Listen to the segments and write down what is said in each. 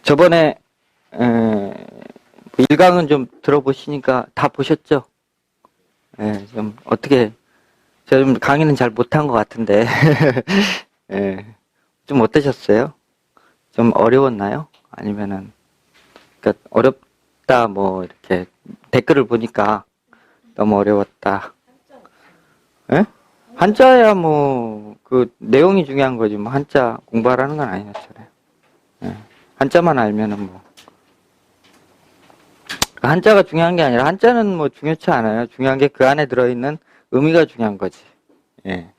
저번에 일강은 좀 들어보시니까 다 보셨죠? 예, 좀 어떻게 제가 좀 강의는 잘 못한 것 같은데 예, 좀 어떠셨어요? 좀 어려웠나요? 아니면은 그러니까 어렵다 뭐 이렇게 댓글을 보니까 너무 어려웠다. 예? 한자야 뭐 그 내용이 중요한 거지 뭐 한자 공부하라는 건 아니었잖아요. 예. 한자만 알면은 뭐 한자가 중요한 게 아니라 한자는 뭐 중요치 않아요. 중요한 게 그 안에 들어있는 의미가 중요한 거지. 예.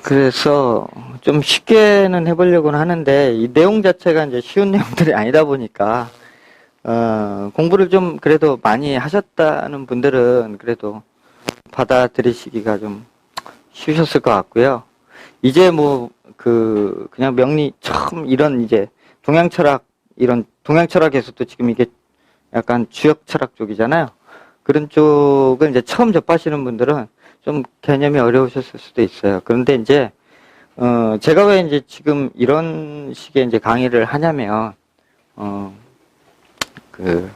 그래서 좀 쉽게는 해보려고는 하는데 이 내용 자체가 이제 쉬운 내용들이 아니다 보니까 공부를 좀 그래도 많이 하셨다는 분들은 그래도 받아들이시기가 좀 쉬우셨을 것 같고요. 이제 뭐 그냥 명리 처음 이런 이제 동양 철학 이런 동양 철학에서도 지금 이게 약간 주역 철학 쪽이잖아요. 그런 쪽을 이제 처음 접하시는 분들은 좀 개념이 어려우셨을 수도 있어요. 그런데 이제 제가 왜 이제 지금 이런 식의 이제 강의를 하냐면 그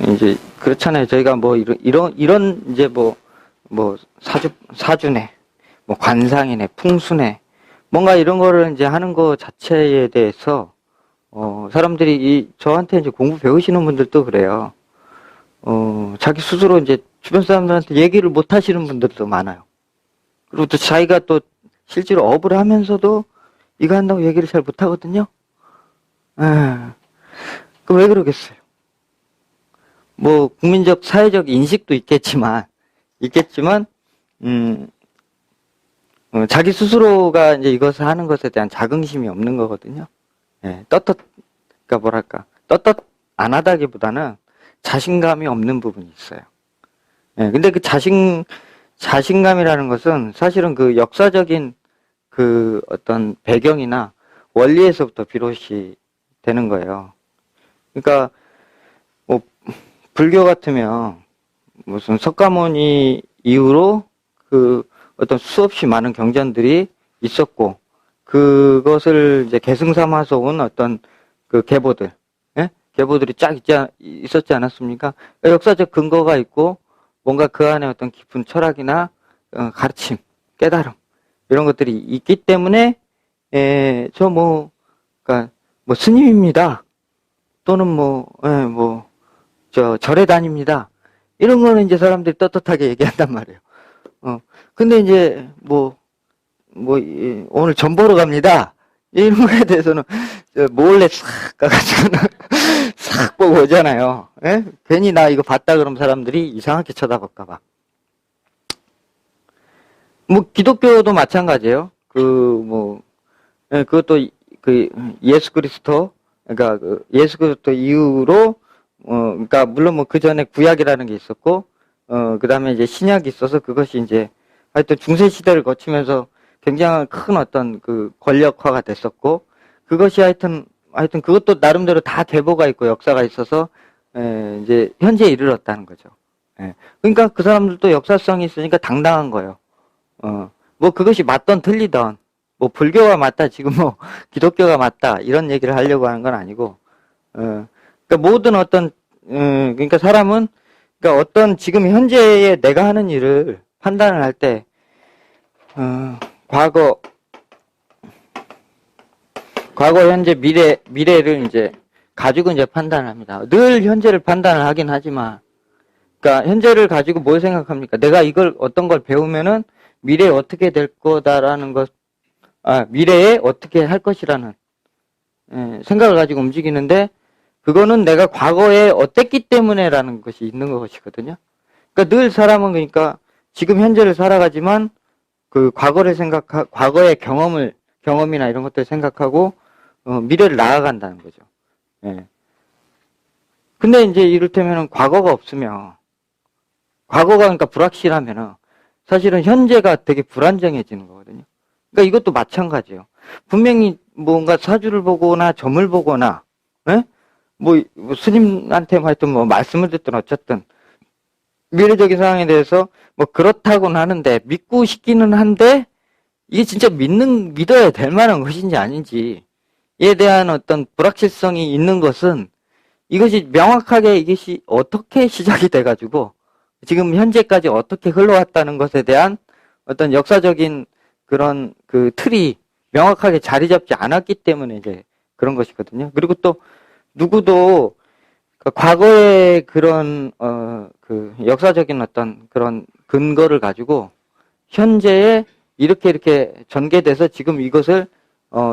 이제 그렇잖아요. 저희가 뭐 이런 이제 뭐 사주네, 뭐 관상이네, 풍수네, 뭔가 이런 거를 이제 하는 거 자체에 대해서 사람들이 저한테 이제 공부 배우시는 분들도 그래요. 자기 스스로 이제 주변 사람들한테 얘기를 못 하시는 분들도 많아요. 그리고 또 자기가 또 실제로 업을 하면서도 이거 한다고 얘기를 잘 못 하거든요. 그럼 왜 그러겠어요? 뭐 국민적 사회적 인식도 있겠지만 자기 스스로가 이제 이것을 하는 것에 대한 자긍심이 없는 거거든요. 예, 그러니까 뭐랄까 떳떳 안 하다기보다는 자신감이 없는 부분이 있어요. 예, 근데 그 자신감이라는 것은 사실은 그 역사적인 그 어떤 배경이나 원리에서부터 비롯이 되는 거예요. 그러니까 뭐 불교 같으면 무슨 석가모니 이후로 그 어떤 수없이 많은 경전들이 있었고 그것을 이제 계승 삼아서 온 어떤 그 계보들, 예? 계보들이 쫙 있었지 않았습니까? 역사적 근거가 있고 뭔가 그 안에 어떤 깊은 철학이나 가르침, 깨달음 이런 것들이 있기 때문에 그러니까 뭐 스님입니다. 또는 절에 다닙니다. 이런 거는 이제 사람들이 떳떳하게 얘기한단 말이에요. 근데 이제 오늘 점 보러 갑니다. 이런 거에 대해서는 몰래 싹 가가지고는 싹 보고 오잖아요. 예? 괜히 나 이거 봤다 그러면 사람들이 이상하게 쳐다볼까봐. 뭐 기독교도 마찬가지예요. 그것도 그 예수 그리스도 그러니까 예수 그리스도 이후로 그러니까 물론 뭐 그 전에 구약이라는 게 있었고 그 다음에 이제 신약이 있어서 그것이 이제 하여튼 중세 시대를 거치면서 굉장히 큰 어떤 그 권력화가 됐었고 그것이 하여튼 그것도 나름대로 다 계보가 있고 역사가 있어서 이제 현재에 이르렀다는 거죠. 그러니까 그 사람들도 역사성이 있으니까 당당한 거예요. 뭐 그것이 맞던 틀리던 뭐 불교가 맞다 지금 뭐 기독교가 맞다 이런 얘기를 하려고 하는 건 아니고 그러니까 모든 어떤 그러니까 사람은 그러니까 어떤 지금 현재의 내가 하는 일을 판단을 할 때 과거, 현재, 미래를 이제 가지고 이제 판단을 합니다. 늘 현재를 판단을 하긴 하지만, 그러니까 현재를 가지고 뭘 생각합니까? 내가 이걸 어떤 걸 배우면은 미래에 어떻게 될 거다라는 것, 미래에 어떻게 할 것이라는 생각을 가지고 움직이는데, 그거는 내가 과거에 어땠기 때문에라는 것이 있는 것이거든요. 그러니까 늘 사람은 그러니까 지금 현재를 살아가지만 그 과거의 경험이나 이런 것들을 생각하고 미래를 나아간다는 거죠. 예. 근데 이제 이를테면은 과거가 없으면 과거가 그러니까 불확실하면은 사실은 현재가 되게 불안정해지는 거거든요. 그러니까 이것도 마찬가지예요. 분명히 뭔가 사주를 보거나 점을 보거나 예? 뭐 스님한테 하여튼 뭐 말씀을 듣든 어쨌든 미래적인 상황에 대해서 뭐 그렇다고는 하는데 믿고 싶기는 한데 이게 진짜 믿어야 될 만한 것인지 아닌지 대한 어떤 불확실성이 있는 것은 이것이 명확하게 이것이 어떻게 시작이 돼가지고 지금 현재까지 어떻게 흘러왔다는 것에 대한 어떤 역사적인 그런 그 틀이 명확하게 자리 잡지 않았기 때문에 이제 그런 것이거든요. 그리고 또 누구도 그 과거의 그런 그 역사적인 어떤 그런 근거를 가지고 현재에 이렇게 전개돼서 지금 이것을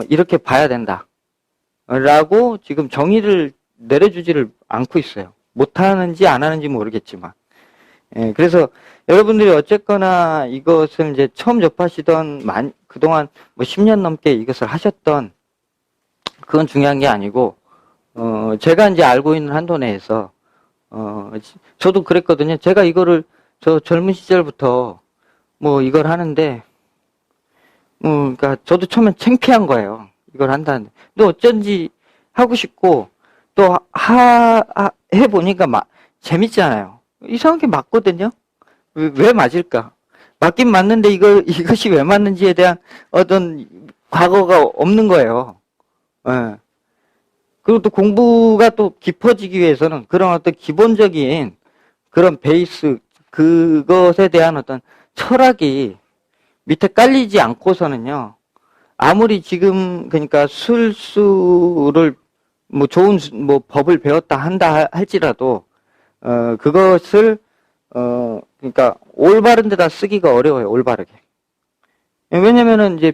이렇게 봐야 된다라고 지금 정의를 내려주지를 않고 있어요. 못하는지 안 하는지 모르겠지만. 예, 그래서 여러분들이 어쨌거나 이것을 이제 처음 접하시던 그동안 뭐 10년 넘게 이것을 하셨던 그건 중요한 게 아니고 제가 이제 알고 있는 한도 내에서 저도 그랬거든요. 제가 이거를 저 젊은 시절부터 뭐 이걸 하는데 그러니까 저도 처음엔 창피한 거예요. 이걸 한다는데. 근데 어쩐지 하고 싶고 또 해보니까 재밌잖아요. 이상하게 맞거든요. 왜 맞을까? 맞긴 맞는데 이것이 왜 맞는지에 대한 어떤 과거가 없는 거예요. 예. 그리고 또 공부가 또 깊어지기 위해서는 그런 어떤 기본적인 그런 베이스, 그것에 대한 어떤 철학이 밑에 깔리지 않고서는요, 아무리 지금, 그러니까 술수를, 뭐 좋은, 뭐 법을 배웠다 한다 할지라도, 그것을, 그러니까 올바른 데다 쓰기가 어려워요, 올바르게. 왜냐면은 이제,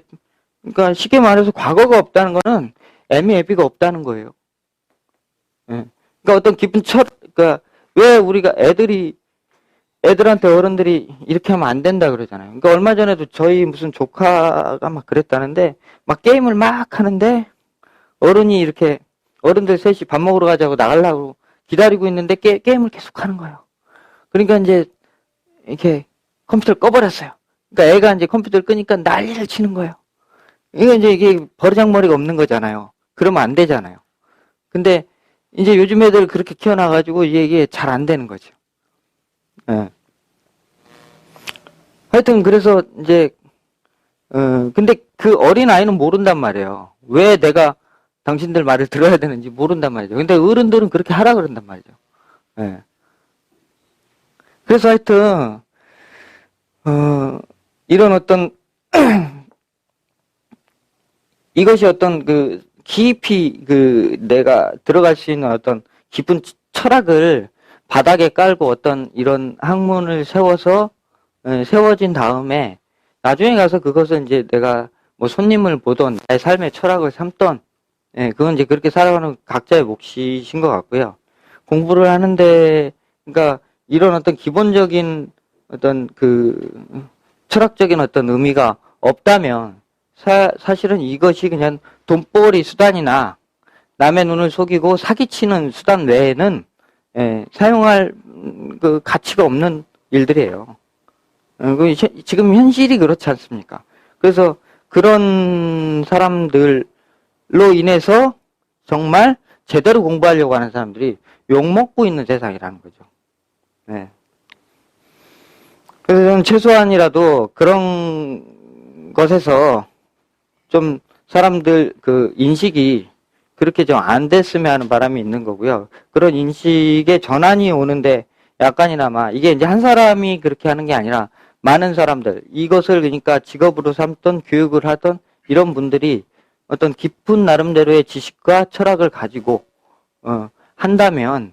그러니까 쉽게 말해서 과거가 없다는 거는 애미애비가 없다는 거예요. 예. 그러니까 어떤 깊은 그러니까 왜 우리가 애들한테 어른들이 이렇게 하면 안 된다 그러잖아요. 그러니까 얼마 전에도 저희 무슨 조카가 막 그랬다는데 막 게임을 막 하는데 어른들 셋이 밥 먹으러 가자고 나가려고 기다리고 있는데 게임을 계속 하는 거예요. 그러니까 이제 이렇게 컴퓨터를 꺼버렸어요. 그러니까 애가 이제 컴퓨터를 끄니까 난리를 치는 거예요. 이게 버르장머리가 없는 거잖아요. 그러면 안 되잖아요. 근데 이제 요즘 애들 그렇게 키워놔가지고 이게 잘 안 되는 거죠. 예. 하여튼 그래서 이제 근데 그 어린 아이는 모른단 말이에요. 왜 내가 당신들 말을 들어야 되는지 모른단 말이죠. 근데 어른들은 그렇게 하라 그런단 말이죠. 예. 그래서 하여튼 이런 어떤 이것이 어떤 그 깊이 내가 들어갈 수 있는 어떤 깊은 철학을 바닥에 깔고 어떤 이런 학문을 세워진 다음에 나중에 가서 그것은 이제 내가 뭐 손님을 보던 나의 삶의 철학을 삼던 그건 이제 그렇게 살아가는 각자의 몫이신 것 같고요. 공부를 하는데 그러니까 이런 어떤 기본적인 어떤 그 철학적인 어떤 의미가 없다면 사실은 이것이 그냥 돈벌이 수단이나 남의 눈을 속이고 사기치는 수단 외에는 사용할 그 가치가 없는 일들이에요. 지금 현실이 그렇지 않습니까? 그래서 그런 사람들로 인해서 정말 제대로 공부하려고 하는 사람들이 욕먹고 있는 세상이라는 거죠. 네. 그래서 저는 최소한이라도 그런 것에서 좀 사람들 그 인식이 그렇게 좀 안 됐으면 하는 바람이 있는 거고요. 그런 인식의 전환이 오는데 약간이나마 이게 이제 한 사람이 그렇게 하는 게 아니라 많은 사람들, 이것을 그러니까 직업으로 삼던 교육을 하던 이런 분들이 어떤 깊은 나름대로의 지식과 철학을 가지고 한다면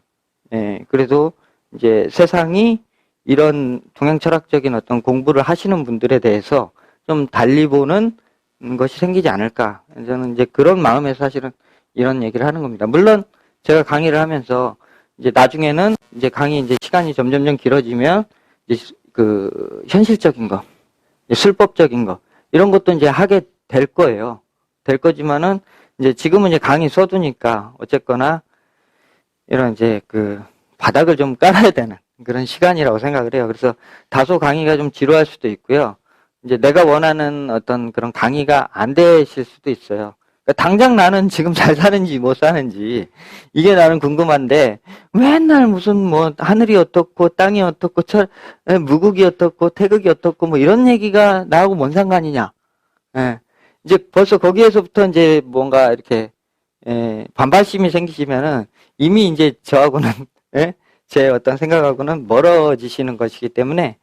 그래도 이제 세상이 이런 동양 철학적인 어떤 공부를 하시는 분들에 대해서 좀 달리 보는 것이 생기지 않을까. 저는 이제 그런 마음에서 사실은 이런 얘기를 하는 겁니다. 물론 제가 강의를 하면서 이제 나중에는 이제 강의 이제 시간이 점점점 길어지면 이제 그 현실적인 거, 술법적인 거 이런 것도 이제 하게 될 거예요. 될 거지만은 이제 지금은 이제 강의 써두니까 어쨌거나 이런 이제 그 바닥을 좀 깔아야 되는 그런 시간이라고 생각을 해요. 그래서 다소 강의가 좀 지루할 수도 있고요. 이제 내가 원하는 어떤 그런 강의가 안 되실 수도 있어요. 그러니까 당장 나는 지금 잘 사는지 못 사는지 이게 나는 궁금한데 맨날 무슨 뭐 하늘이 어떻고 땅이 어떻고 무국이 어떻고 태극이 어떻고 뭐 이런 얘기가 나하고 뭔 상관이냐. 예. 이제 벌써 거기에서부터 이제 뭔가 이렇게 반발심이 생기시면은 이미 이제 저하고는, 예? 제 어떤 생각하고는 멀어지시는 것이기 때문에,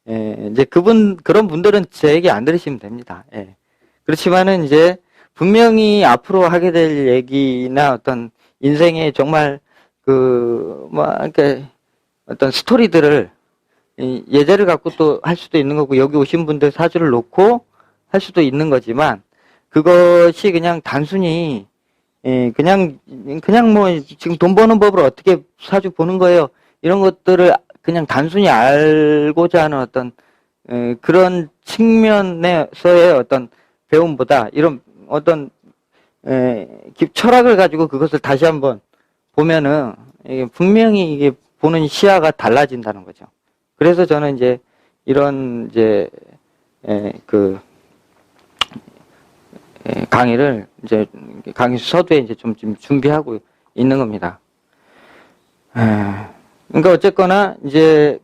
이제 그런 분들은 제 얘기 안 들으시면 됩니다. 예. 그렇지만은 이제 분명히 앞으로 하게 될 얘기나 어떤 인생에 정말 이렇게 어떤 스토리들을 예제를 갖고 또 할 수도 있는 거고, 여기 오신 분들 사주를 놓고 할 수도 있는 거지만, 그것이 그냥 단순히, 그냥 뭐, 지금 돈 버는 법을 어떻게 사주 보는 거예요. 이런 것들을 그냥 단순히 알고자 하는 어떤, 그런 측면에서의 어떤 배움보다, 이런 어떤, 철학을 가지고 그것을 다시 한번 보면은, 분명히 이게 보는 시야가 달라진다는 거죠. 그래서 저는 이제, 이런, 이제, 강의를 이제 강의 서두에 이제 좀 준비하고 있는 겁니다. 그러니까 어쨌거나 이제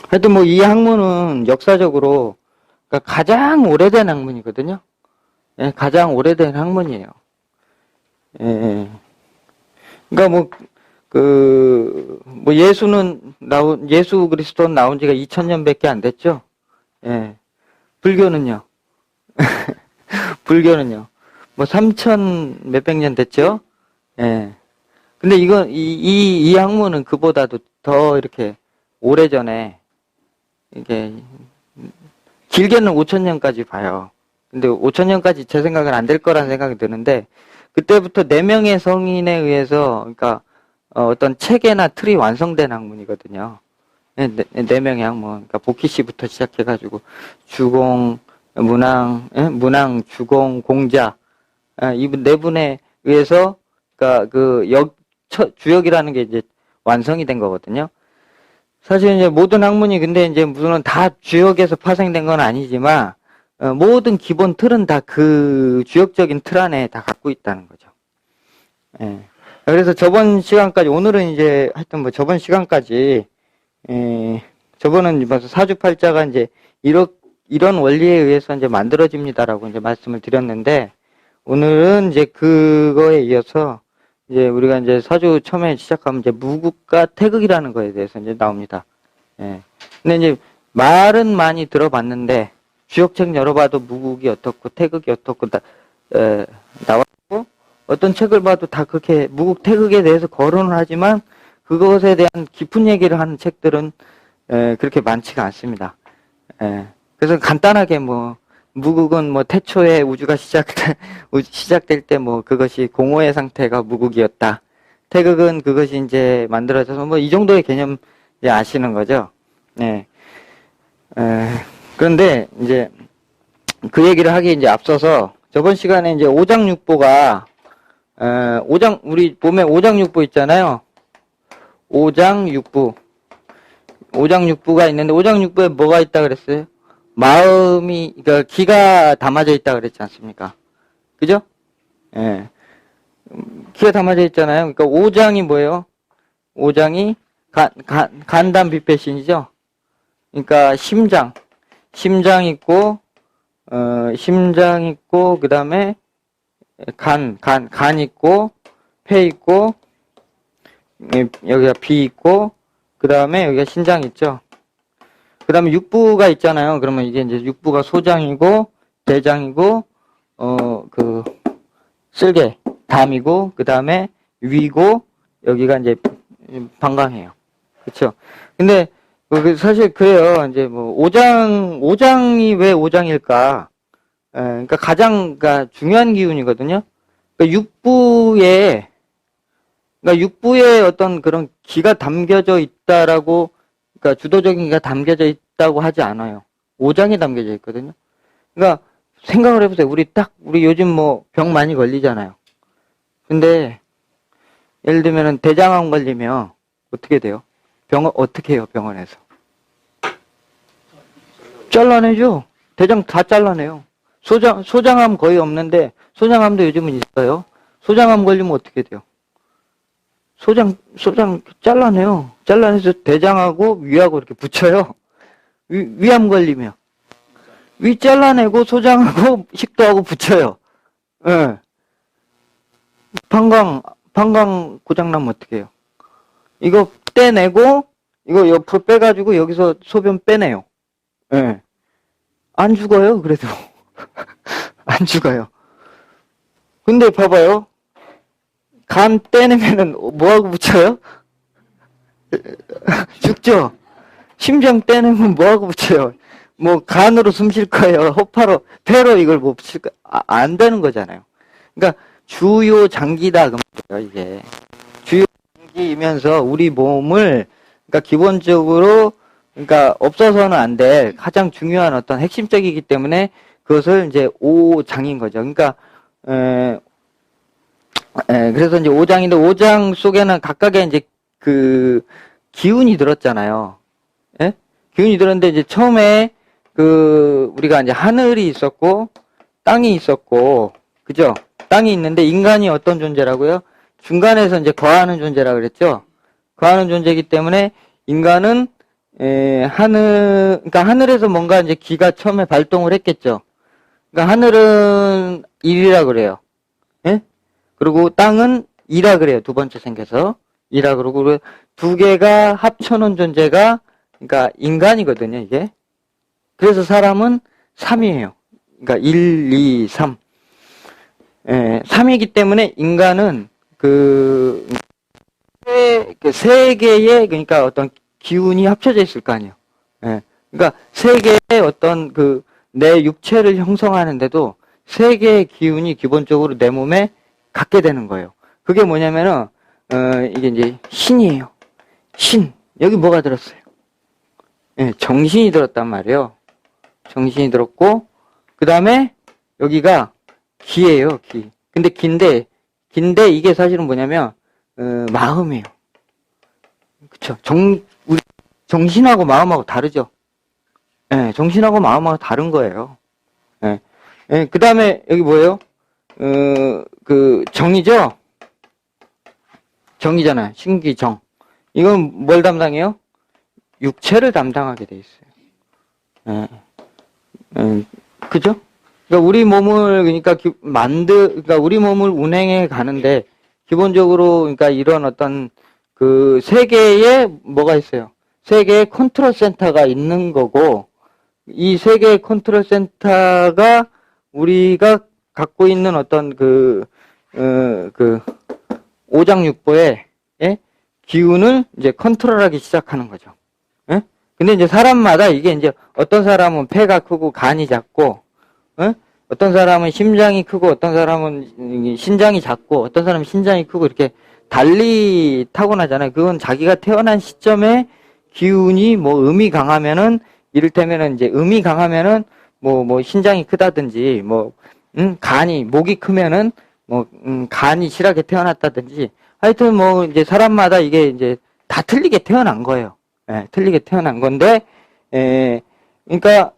하여튼 뭐 이 학문은 역사적으로 그러니까 가장 오래된 학문이거든요. 예, 가장 오래된 학문이에요. 예. 그러니까 예수 그리스도는 나온 지가 2000년밖에 안 됐죠. 예. 불교는요? 불교는요? 뭐 3000 몇백 년 됐죠? 예. 근데 이 학문은 그보다도 더 이렇게 오래전에, 이게, 길게는 5000년까지 봐요. 근데 5000년까지 제 생각은 안 될 거라는 생각이 드는데, 그때부터 4명의 성인에 의해서, 그러니까, 어떤 체계나 틀이 완성된 학문이거든요. 네 명의 학문. 그러니까 복희씨부터 시작해가지고 주공, 문왕, 주공, 공자. 이분 네 분에 의해서 그러니까 주역이라는 게 이제 완성이 된 거거든요. 사실 이제 모든 학문이 근데 이제 물론 다 주역에서 파생된 건 아니지만 모든 기본 틀은 다 그 주역적인 틀 안에 다 갖고 있다는 거죠. 예. 그래서 저번 시간까지 오늘은 이제 하여튼 뭐 저번 시간까지 저번은 벌써 사주팔자가 이제 이런 원리에 의해서 이제 만들어집니다라고 이제 말씀을 드렸는데, 오늘은 이제 그거에 이어서 이제 우리가 이제 사주 처음에 시작하면 이제 무국과 태극이라는 거에 대해서 이제 나옵니다. 예. 근데 이제 말은 많이 들어봤는데, 주역책 열어봐도 무국이 어떻고 태극이 어떻고 나왔고, 어떤 책을 봐도 다 그렇게 무국 태극에 대해서 거론을 하지만, 그것에 대한 깊은 얘기를 하는 책들은 그렇게 많지가 않습니다. 그래서 간단하게 뭐 무국은 뭐 태초에 우주가 시작될 때 뭐 그것이 공허의 상태가 무국이었다. 태극은 그것이 이제 만들어져서 뭐 이 정도의 개념 이제 아시는 거죠. 네. 그런데 이제 그 얘기를 하기 이제 앞서서 저번 시간에 이제 오장육보가 우리 봄에 오장육보 있잖아요. 오장육부가 있는데, 오장육부에 뭐가 있다 그랬어요? 마음이, 그러니까 기가 담아져 있다 그랬지 않습니까? 그죠? 예. 기가 담아져 있잖아요. 그러니까 오장이 뭐예요? 오장이 간담 비패신이죠? 그러니까 심장 있고, 그 다음에 간 있고, 폐 있고, 여기가 비 있고, 그 다음에 여기가 신장 있죠. 그 다음에 육부가 있잖아요. 그러면 이게 이제 육부가 소장이고, 대장이고, 쓸개, 담이고, 그 다음에 위고, 여기가 이제 방광이에요. 그쵸. 근데, 사실 그래요. 이제 뭐, 오장이 왜 오장일까? 그러니까 그러니까 중요한 기운이거든요. 그러니까 육부에 어떤 그런 기가 담겨져 있다라고, 그러니까 주도적인 기가 담겨져 있다고 하지 않아요. 오장이 담겨져 있거든요. 그러니까 생각을 해보세요. 우리 요즘 뭐 병 많이 걸리잖아요. 근데 예를 들면은 대장암 걸리면 어떻게 돼요? 어떻게 해요, 병원에서? 잘라내죠. 대장 다 잘라내요. 소장암 거의 없는데, 소장암도 요즘은 있어요. 소장암 걸리면 어떻게 돼요? 소장 잘라내요. 잘라내서 대장하고 위하고 이렇게 붙여요. 위암 걸리면. 위 잘라내고 소장하고 식도하고 붙여요. 예. 방광 고장나면 어떻게 해요? 이거 떼내고, 이거 옆으로 빼가지고 여기서 소변 빼내요. 예. 안 죽어요, 그래도. 안 죽어요. 근데 봐봐요. 간 떼내면은 뭐하고 붙여요? 죽죠? 심장 떼내면 뭐하고 붙여요? 뭐 간으로 숨 쉴 거예요? 허파로, 폐로 이걸 뭐 붙일 거, 안 되는 거잖아요. 그러니까 주요 장기다, 그거예요, 이게. 주요 장기이면서 우리 몸을, 그러니까 기본적으로, 그러니까 없어서는 안 될 가장 중요한 어떤 핵심적이기 때문에 그것을 이제 오장인 거죠. 그러니까, 그래서 이제 오장인데 오장 속에는 각각의 이제 그 기운이 들었잖아요. 예? 기운이 들었는데 이제 처음에 그 우리가 이제 하늘이 있었고 땅이 있었고 그죠? 땅이 있는데 인간이 어떤 존재라고요? 중간에서 이제 거하는 존재라 그랬죠. 거하는 존재이기 때문에 인간은 그러니까 하늘에서 뭔가 이제 기가 처음에 발동을 했겠죠. 그러니까 하늘은 1이라 그래요. 예? 그리고 땅은 2라 그래요. 두 번째 생겨서 2라 그러고 두 개가 합쳐놓은 존재가 그러니까 인간이거든요. 이게. 그래서 사람은 3이에요. 그러니까 1, 2, 3. 3이기 때문에 인간은 세 개의 그러니까 어떤 기운이 합쳐져 있을 거 아니에요. 그러니까 세 개의 어떤 내 육체를 형성하는데도 세 개의 기운이 기본적으로 내 몸에 갖게 되는 거예요. 그게 뭐냐면은 이게 이제 신이에요. 신. 여기 뭐가 들었어요? 정신이 들었단 말이에요. 정신이 들었고 그 다음에 여기가 기예요. 기. 근데 긴데 이게 사실은 뭐냐면 마음이에요. 그쵸? 우리 정신하고 마음하고 다르죠. 정신하고 마음하고 다른 거예요. 그 다음에 여기 뭐예요? 정이죠? 정이잖아요. 신기정. 이건 뭘 담당해요? 육체를 담당하게 돼 있어요. 그죠? 그러니까 우리 몸을, 그러니까 우리 몸을 운행해 가는데, 기본적으로, 그러니까 이런 어떤, 세 개의, 뭐가 있어요? 세 개의 컨트롤 센터가 있는 거고, 이 세 개의 컨트롤 센터가 우리가 갖고 있는 어떤 오장육부의 기운을 이제 컨트롤하기 시작하는 거죠. 예? 근데 이제 사람마다 이게 이제 어떤 사람은 폐가 크고 간이 작고, 어떤 사람은 심장이 크고, 어떤 사람은 신장이 작고, 어떤 사람은 신장이 크고 이렇게 달리 타고나잖아요. 그건 자기가 태어난 시점에 기운이 뭐 음이 강하면은 이를테면은 이제 음이 강하면은 뭐 신장이 크다든지 간이 목이 크면은 간이 실하게 태어났다든지 하여튼 뭐 이제 사람마다 이게 이제 다 틀리게 태어난 거예요. 틀리게 태어난 건데 그러니까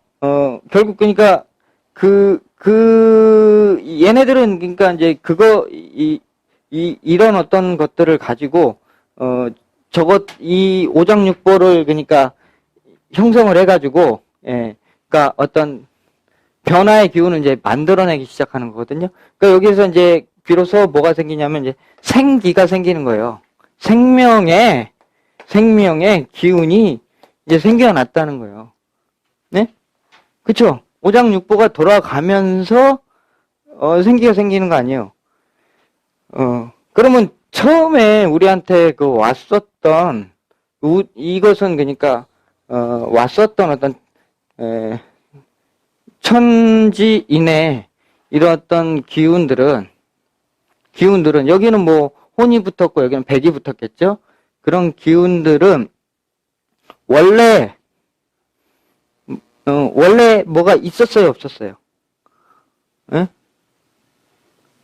결국 그러니까 얘네들은 그러니까 이제 이런 어떤 것들을 가지고 이 오장육부를 그러니까 형성을 해가지고 그러니까 어떤 변화의 기운을 이제 만들어내기 시작하는 거거든요. 그러니까 여기서 이제 비로소 뭐가 생기냐면 이제 생기가 생기는 거예요. 생명의 기운이 이제 생겨났다는 거예요. 네? 그쵸? 오장육부가 돌아가면서 생기가 생기는 거 아니에요. 그러면 처음에 우리한테 왔었던 이것은 그러니까 왔었던 어떤 천지인의 이런 어떤 기운들은 여기는 뭐 혼이 붙었고 여기는 백이 붙었겠죠. 그런 기운들은 원래 뭐가 있었어요, 없었어요? 예?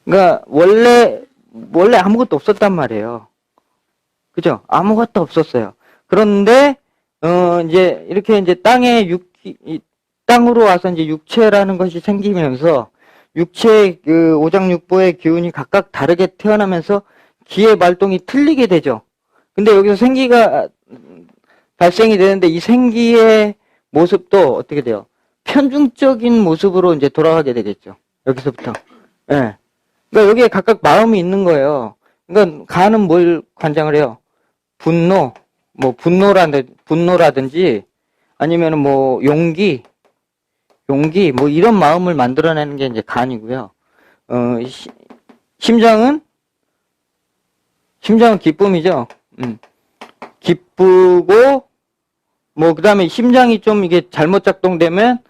그러니까 원래 아무것도 없었단 말이에요. 그죠? 아무것도 없었어요. 그런데 이제 이렇게 이제 땅으로 와서 이제 육체라는 것이 생기면서 육체의 오장육부의 기운이 각각 다르게 태어나면서 기의 발동이 틀리게 되죠. 근데 여기서 생기가 발생이 되는데 이 생기의 모습도 어떻게 돼요? 편중적인 모습으로 이제 돌아가게 되겠죠. 여기서부터. 예. 그러니까 여기에 각각 마음이 있는 거예요. 그러니까 간은 뭘 관장을 해요? 분노, 뭐 분노라든지 아니면은 뭐 용기, 뭐 이런 마음을 만들어내는 게 이제 간이고요. 심장은 기쁨이죠. 기쁘고 뭐 그다음에 심장이 좀 이게 잘못 작동되면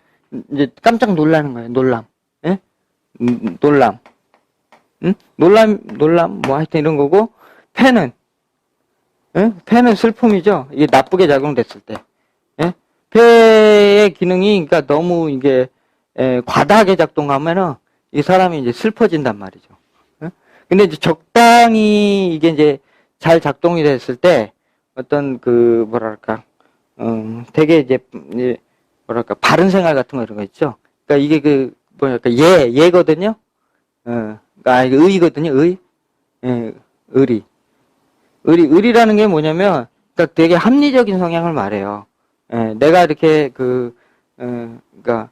이제 깜짝 놀라는 거예요. 놀람. 예? 놀람. 놀람 뭐 하여튼 이런 거고 폐는 예? 폐는 슬픔이죠. 이게 나쁘게 작용됐을 때. 예? 폐의 기능이 그러니까 너무 이게 과다하게 작동하면은 이 사람이 이제 슬퍼진단 말이죠. 예? 근데 이제 적당히 이게 이제 잘 작동이 됐을 때 어떤 그 뭐랄까 되게 이제 뭐랄까 바른 생활 같은 거 이런 거 있죠. 그러니까 이게 그 뭐랄까 예거든요. 그러니까 이게 의거든요. 예, 의리라는 게 뭐냐면 그러니까 되게 합리적인 성향을 말해요. 예, 내가 이렇게 그러니까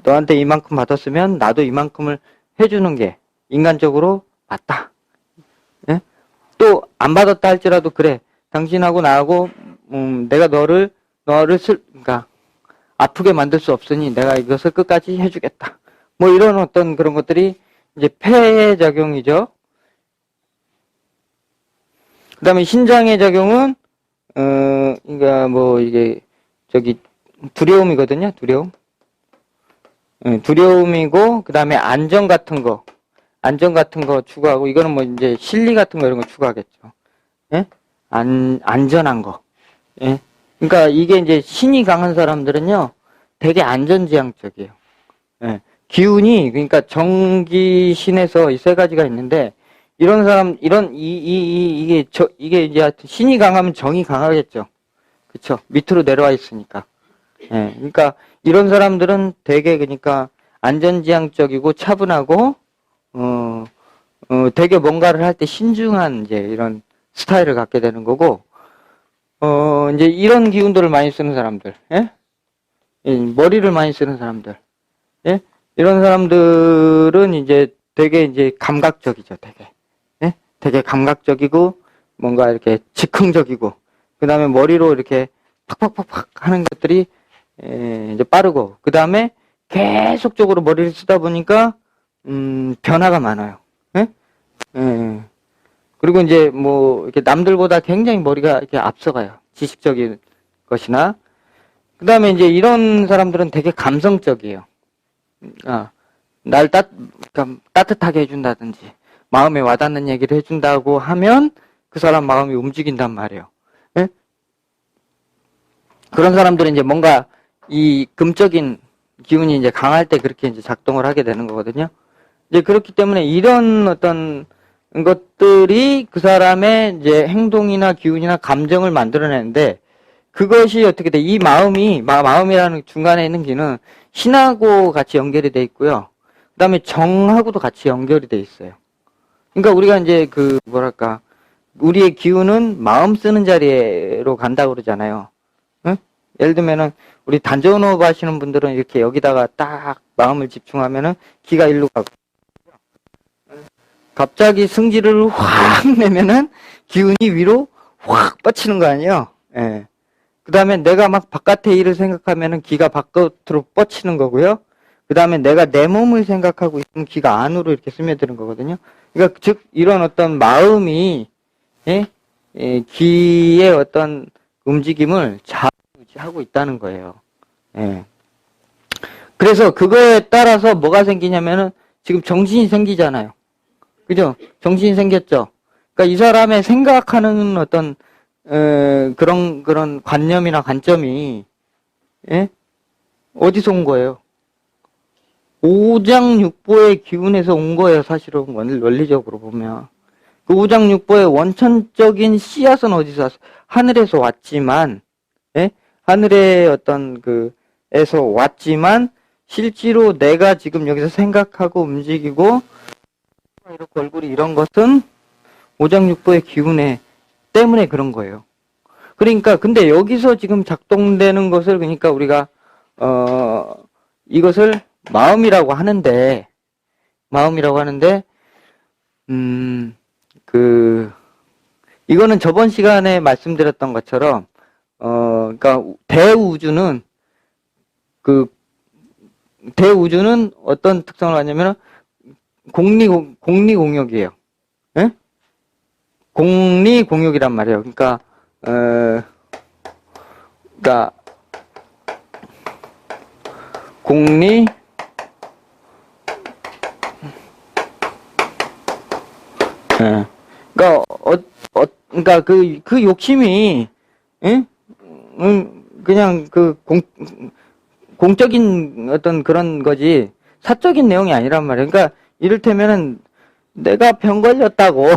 너한테 이만큼 받았으면 나도 이만큼을 해주는 게 인간적으로 맞다. 예? 또 안 받았다 할지라도 그래. 당신하고 나하고 내가 너를 그러니까 아프게 만들 수 없으니 내가 이것을 끝까지 해주겠다. 뭐 이런 어떤 그런 것들이 이제 폐의 작용이죠. 그 다음에 신장의 작용은 그러니까 뭐 이게 저기 두려움이거든요. 두려움이고 그 다음에 안정 같은 거 추구하고 이거는 뭐 이제 실리 같은 거 이런 거 추구하겠죠. 예? 안전한 거. 예? 그러니까 이게 이제 신이 강한 사람들은요 되게 안전지향적이에요. 예. 기운이 그러니까 정기신에서 이 세 가지가 있는데 이런 사람 이게 이제 하여튼 신이 강하면 정이 강하겠죠. 그렇죠? 밑으로 내려와 있으니까. 예. 그러니까 이런 사람들은 되게 그러니까 안전지향적이고 차분하고 되게 뭔가를 할 때 신중한 이제 이런 스타일을 갖게 되는 거고 이제 이런 기운들을 많이 쓰는 사람들. 예? 머리를 많이 쓰는 사람들. 예? 이런 사람들은 이제 되게 이제 감각적이죠, 되게. 예? 되게 감각적이고, 뭔가 이렇게 즉흥적이고, 그 다음에 머리로 이렇게 팍팍팍팍 하는 것들이, 이제 빠르고, 그 다음에 계속적으로 머리를 쓰다 보니까, 변화가 많아요. 예? 예. 그리고 이제 뭐, 이렇게 남들보다 굉장히 머리가 이렇게 앞서가요. 지식적인 것이나. 그 다음에 이제 이런 사람들은 되게 감성적이에요. 날 따뜻하게 해준다든지, 마음에 와닿는 얘기를 해준다고 하면 그 사람 마음이 움직인단 말이에요. 예? 그런 사람들은 이제 뭔가 이 금적인 기운이 이제 강할 때 그렇게 이제 작동을 하게 되는 거거든요. 이제 그렇기 때문에 이런 어떤 것들이 그 사람의 이제 행동이나 기운이나 감정을 만들어내는데 그것이 어떻게 돼? 이 마음이라는 중간에 있는 기는 신하고 같이 연결이 돼 있고요. 그 다음에 정하고도 같이 연결이 돼 있어요. 그러니까 우리가 이제 우리의 기운은 마음 쓰는 자리로 간다고 그러잖아요. 응? 예를 들면은, 우리 단전호흡 하시는 분들은 이렇게 여기다가 딱 마음을 집중하면은 기가 일로 가고. 갑자기 승질을 확 내면은 기운이 위로 확 뻗치는 거 아니에요? 예. 그 다음에 내가 막 바깥의 일을 생각하면은 기가 바깥으로 뻗치는 거고요. 그 다음에 내가 내 몸을 생각하고 있으면 기가 안으로 이렇게 스며드는 거거든요. 그러니까 즉 이런 어떤 마음이 기의 어떤 움직임을 잘 유지하고 있다는 거예요. 예. 그래서 그거에 따라서 뭐가 생기냐면은 지금 정신이 생기잖아요. 그죠? 정신이 생겼죠. 그러니까 이 사람의 생각하는 어떤 그런 관념이나 관점이 어디서 온 거예요? 오장육부의 기운에서 온 거예요. 사실은 원리적으로 보면 그 오장육부의 원천적인 씨앗은 어디서 왔어? 하늘에서 왔지만, 하늘의 어떤 에서 왔지만 실제로 내가 지금 여기서 생각하고 움직이고 이렇게 얼굴이 이런 것은 오장육부의 기운에 때문에 그런 거예요. 그러니까 근데 여기서 지금 작동되는 것을 그러니까 우리가 이것을 마음이라고 하는데, 이거는 저번 시간에 말씀드렸던 것처럼, 그러니까 대우주는 어떤 특성을 가지냐면, 공리공욕이에요. 예? 공리공욕이란 말이에요. 그러니까 그러니까 그 욕심이, 예? 그냥 공적인 어떤 그런 거지, 사적인 내용이 아니란 말이에요. 그러니까, 이를테면은, 내가 병 걸렸다고,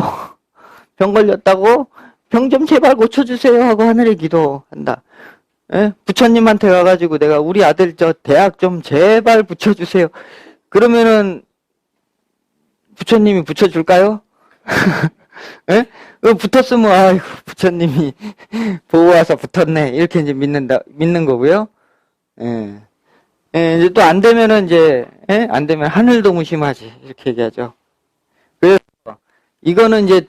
병 좀 제발 고쳐주세요 하고 하늘에 기도한다. 예? 부처님한테 가가지고 내가 우리 아들 대학 좀 제발 붙여주세요. 그러면은, 부처님이 붙여줄까요? 예? 붙었으면, 아이고, 부처님이 보고 와서 붙었네. 이렇게 이제 믿는 거고요. 예. 예, 이제 또 안 되면은 예? 안 되면 하늘도 무심하지. 이렇게 얘기하죠. 그래서, 이거는 이제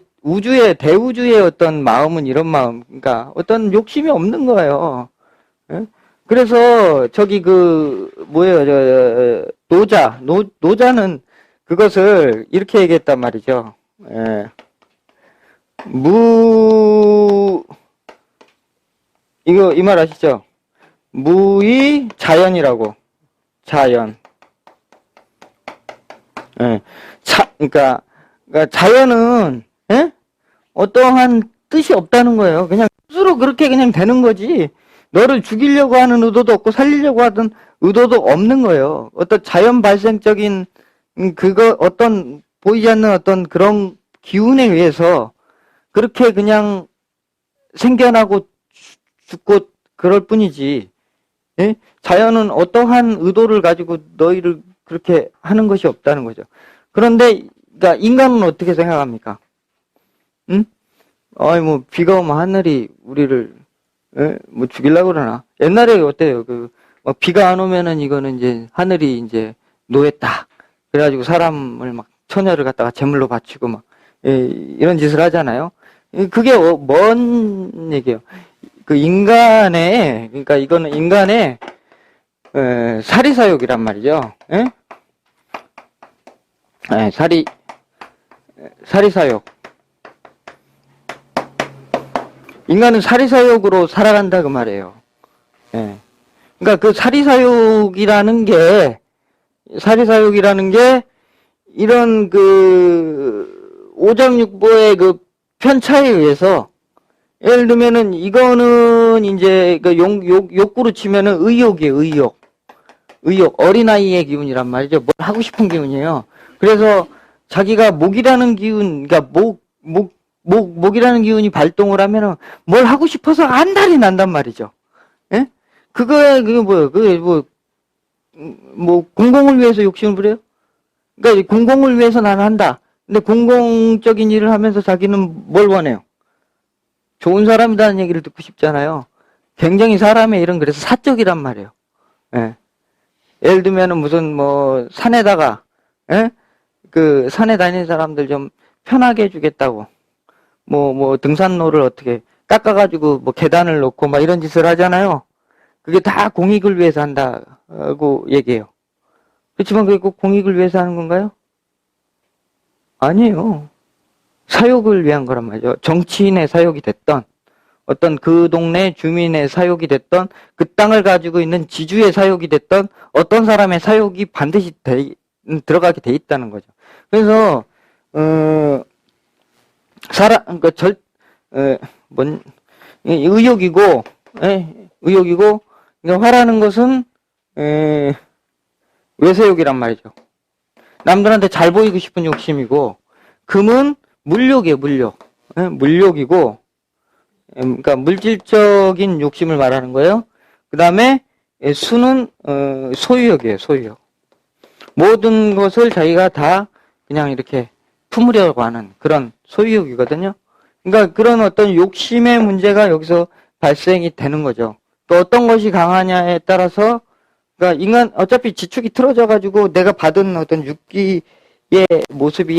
대우주의 어떤 마음은 이런 마음, 그러니까 어떤 욕심이 없는 거예요. 예? 그래서, 노자는 그것을 이렇게 얘기했단 말이죠. 예. 이 말 아시죠? 무의 자연이라고. 자연. 예. 그러니까 자연은, 예? 어떠한 뜻이 없다는 거예요. 그냥 스스로 그렇게 그냥 되는 거지. 너를 죽이려고 하는 의도도 없고 살리려고 하던 의도도 없는 거예요. 어떤 자연 발생적인 어떤 보이지 않는 어떤 그런 기운에 의해서 그렇게 그냥 생겨나고 죽고 그럴 뿐이지. 예? 자연은 어떠한 의도를 가지고 너희를 그렇게 하는 것이 없다는 거죠. 그런데 그러니까 인간은 어떻게 생각합니까? 응? 뭐 비가 오면 하늘이 우리를 뭐 죽이려고 그러나? 옛날에 어때요? 비가 안 오면은 이거는 이제 하늘이 이제 노했다. 그래가지고 사람을 막 처녀를 갖다가 제물로 바치고 막 이런 짓을 하잖아요. 그게 뭔 얘기예요? 그러니까 이거는 인간의 사리사욕이란 말이죠. 예? 예, 사리사욕. 인간은 사리사욕으로 살아간다 그 말이에요. 예. 그러니까 그 사리사욕이라는 게 이런 오장육부의 편차에 의해서, 예를 들면은 이거는 이제 욕구로 치면은 의욕이에요. 의욕. 어린아이의 기운이란 말이죠. 뭘 하고 싶은 기운이에요. 그래서 자기가 목이라는 기운, 그러니까 목이라는 기운이 발동을 하면은 뭘 하고 싶어서 안달이 난단 말이죠. 예? 그게 뭐예요? 공공을 위해서 욕심을 부려요? 그러니까 공공을 위해서 나는 한다. 근데 공공적인 일을 하면서 자기는 뭘 원해요? 좋은 사람이라는 얘기를 듣고 싶잖아요. 굉장히 사람의 일은 그래서 사적이란 말이에요. 예. 예를 들면은 무슨 산에다가, 예? 산에 다니는 사람들 좀 편하게 해주겠다고. 등산로를 어떻게 깎아가지고 계단을 놓고 막 이런 짓을 하잖아요. 그게 다 공익을 위해서 한다고 얘기해요. 그렇지만 그게 꼭 공익을 위해서 하는 건가요? 아니에요. 사욕을 위한 거란 말이죠. 정치인의 사욕이 됐던, 어떤 그 동네 주민의 사욕이 됐던, 그 땅을 가지고 있는 지주의 사욕이 됐던, 어떤 사람의 사욕이 반드시 들어가게 돼 있다는 거죠. 그래서 의욕이고, 화라는 것은 외세욕이란 말이죠. 남들한테 잘 보이고 싶은 욕심이고, 금은 물욕이에요, 물욕. 물욕이고, 그러니까 물질적인 욕심을 말하는 거예요. 그 다음에 수는 소유욕이에요, 소유욕. 모든 것을 자기가 다 그냥 이렇게 품으려고 하는 그런 소유욕이거든요. 그러니까 그런 어떤 욕심의 문제가 여기서 발생이 되는 거죠. 또 어떤 것이 강하냐에 따라서 그러니까 인간 어차피 지축이 틀어져가지고 내가 받은 어떤 육기의 모습이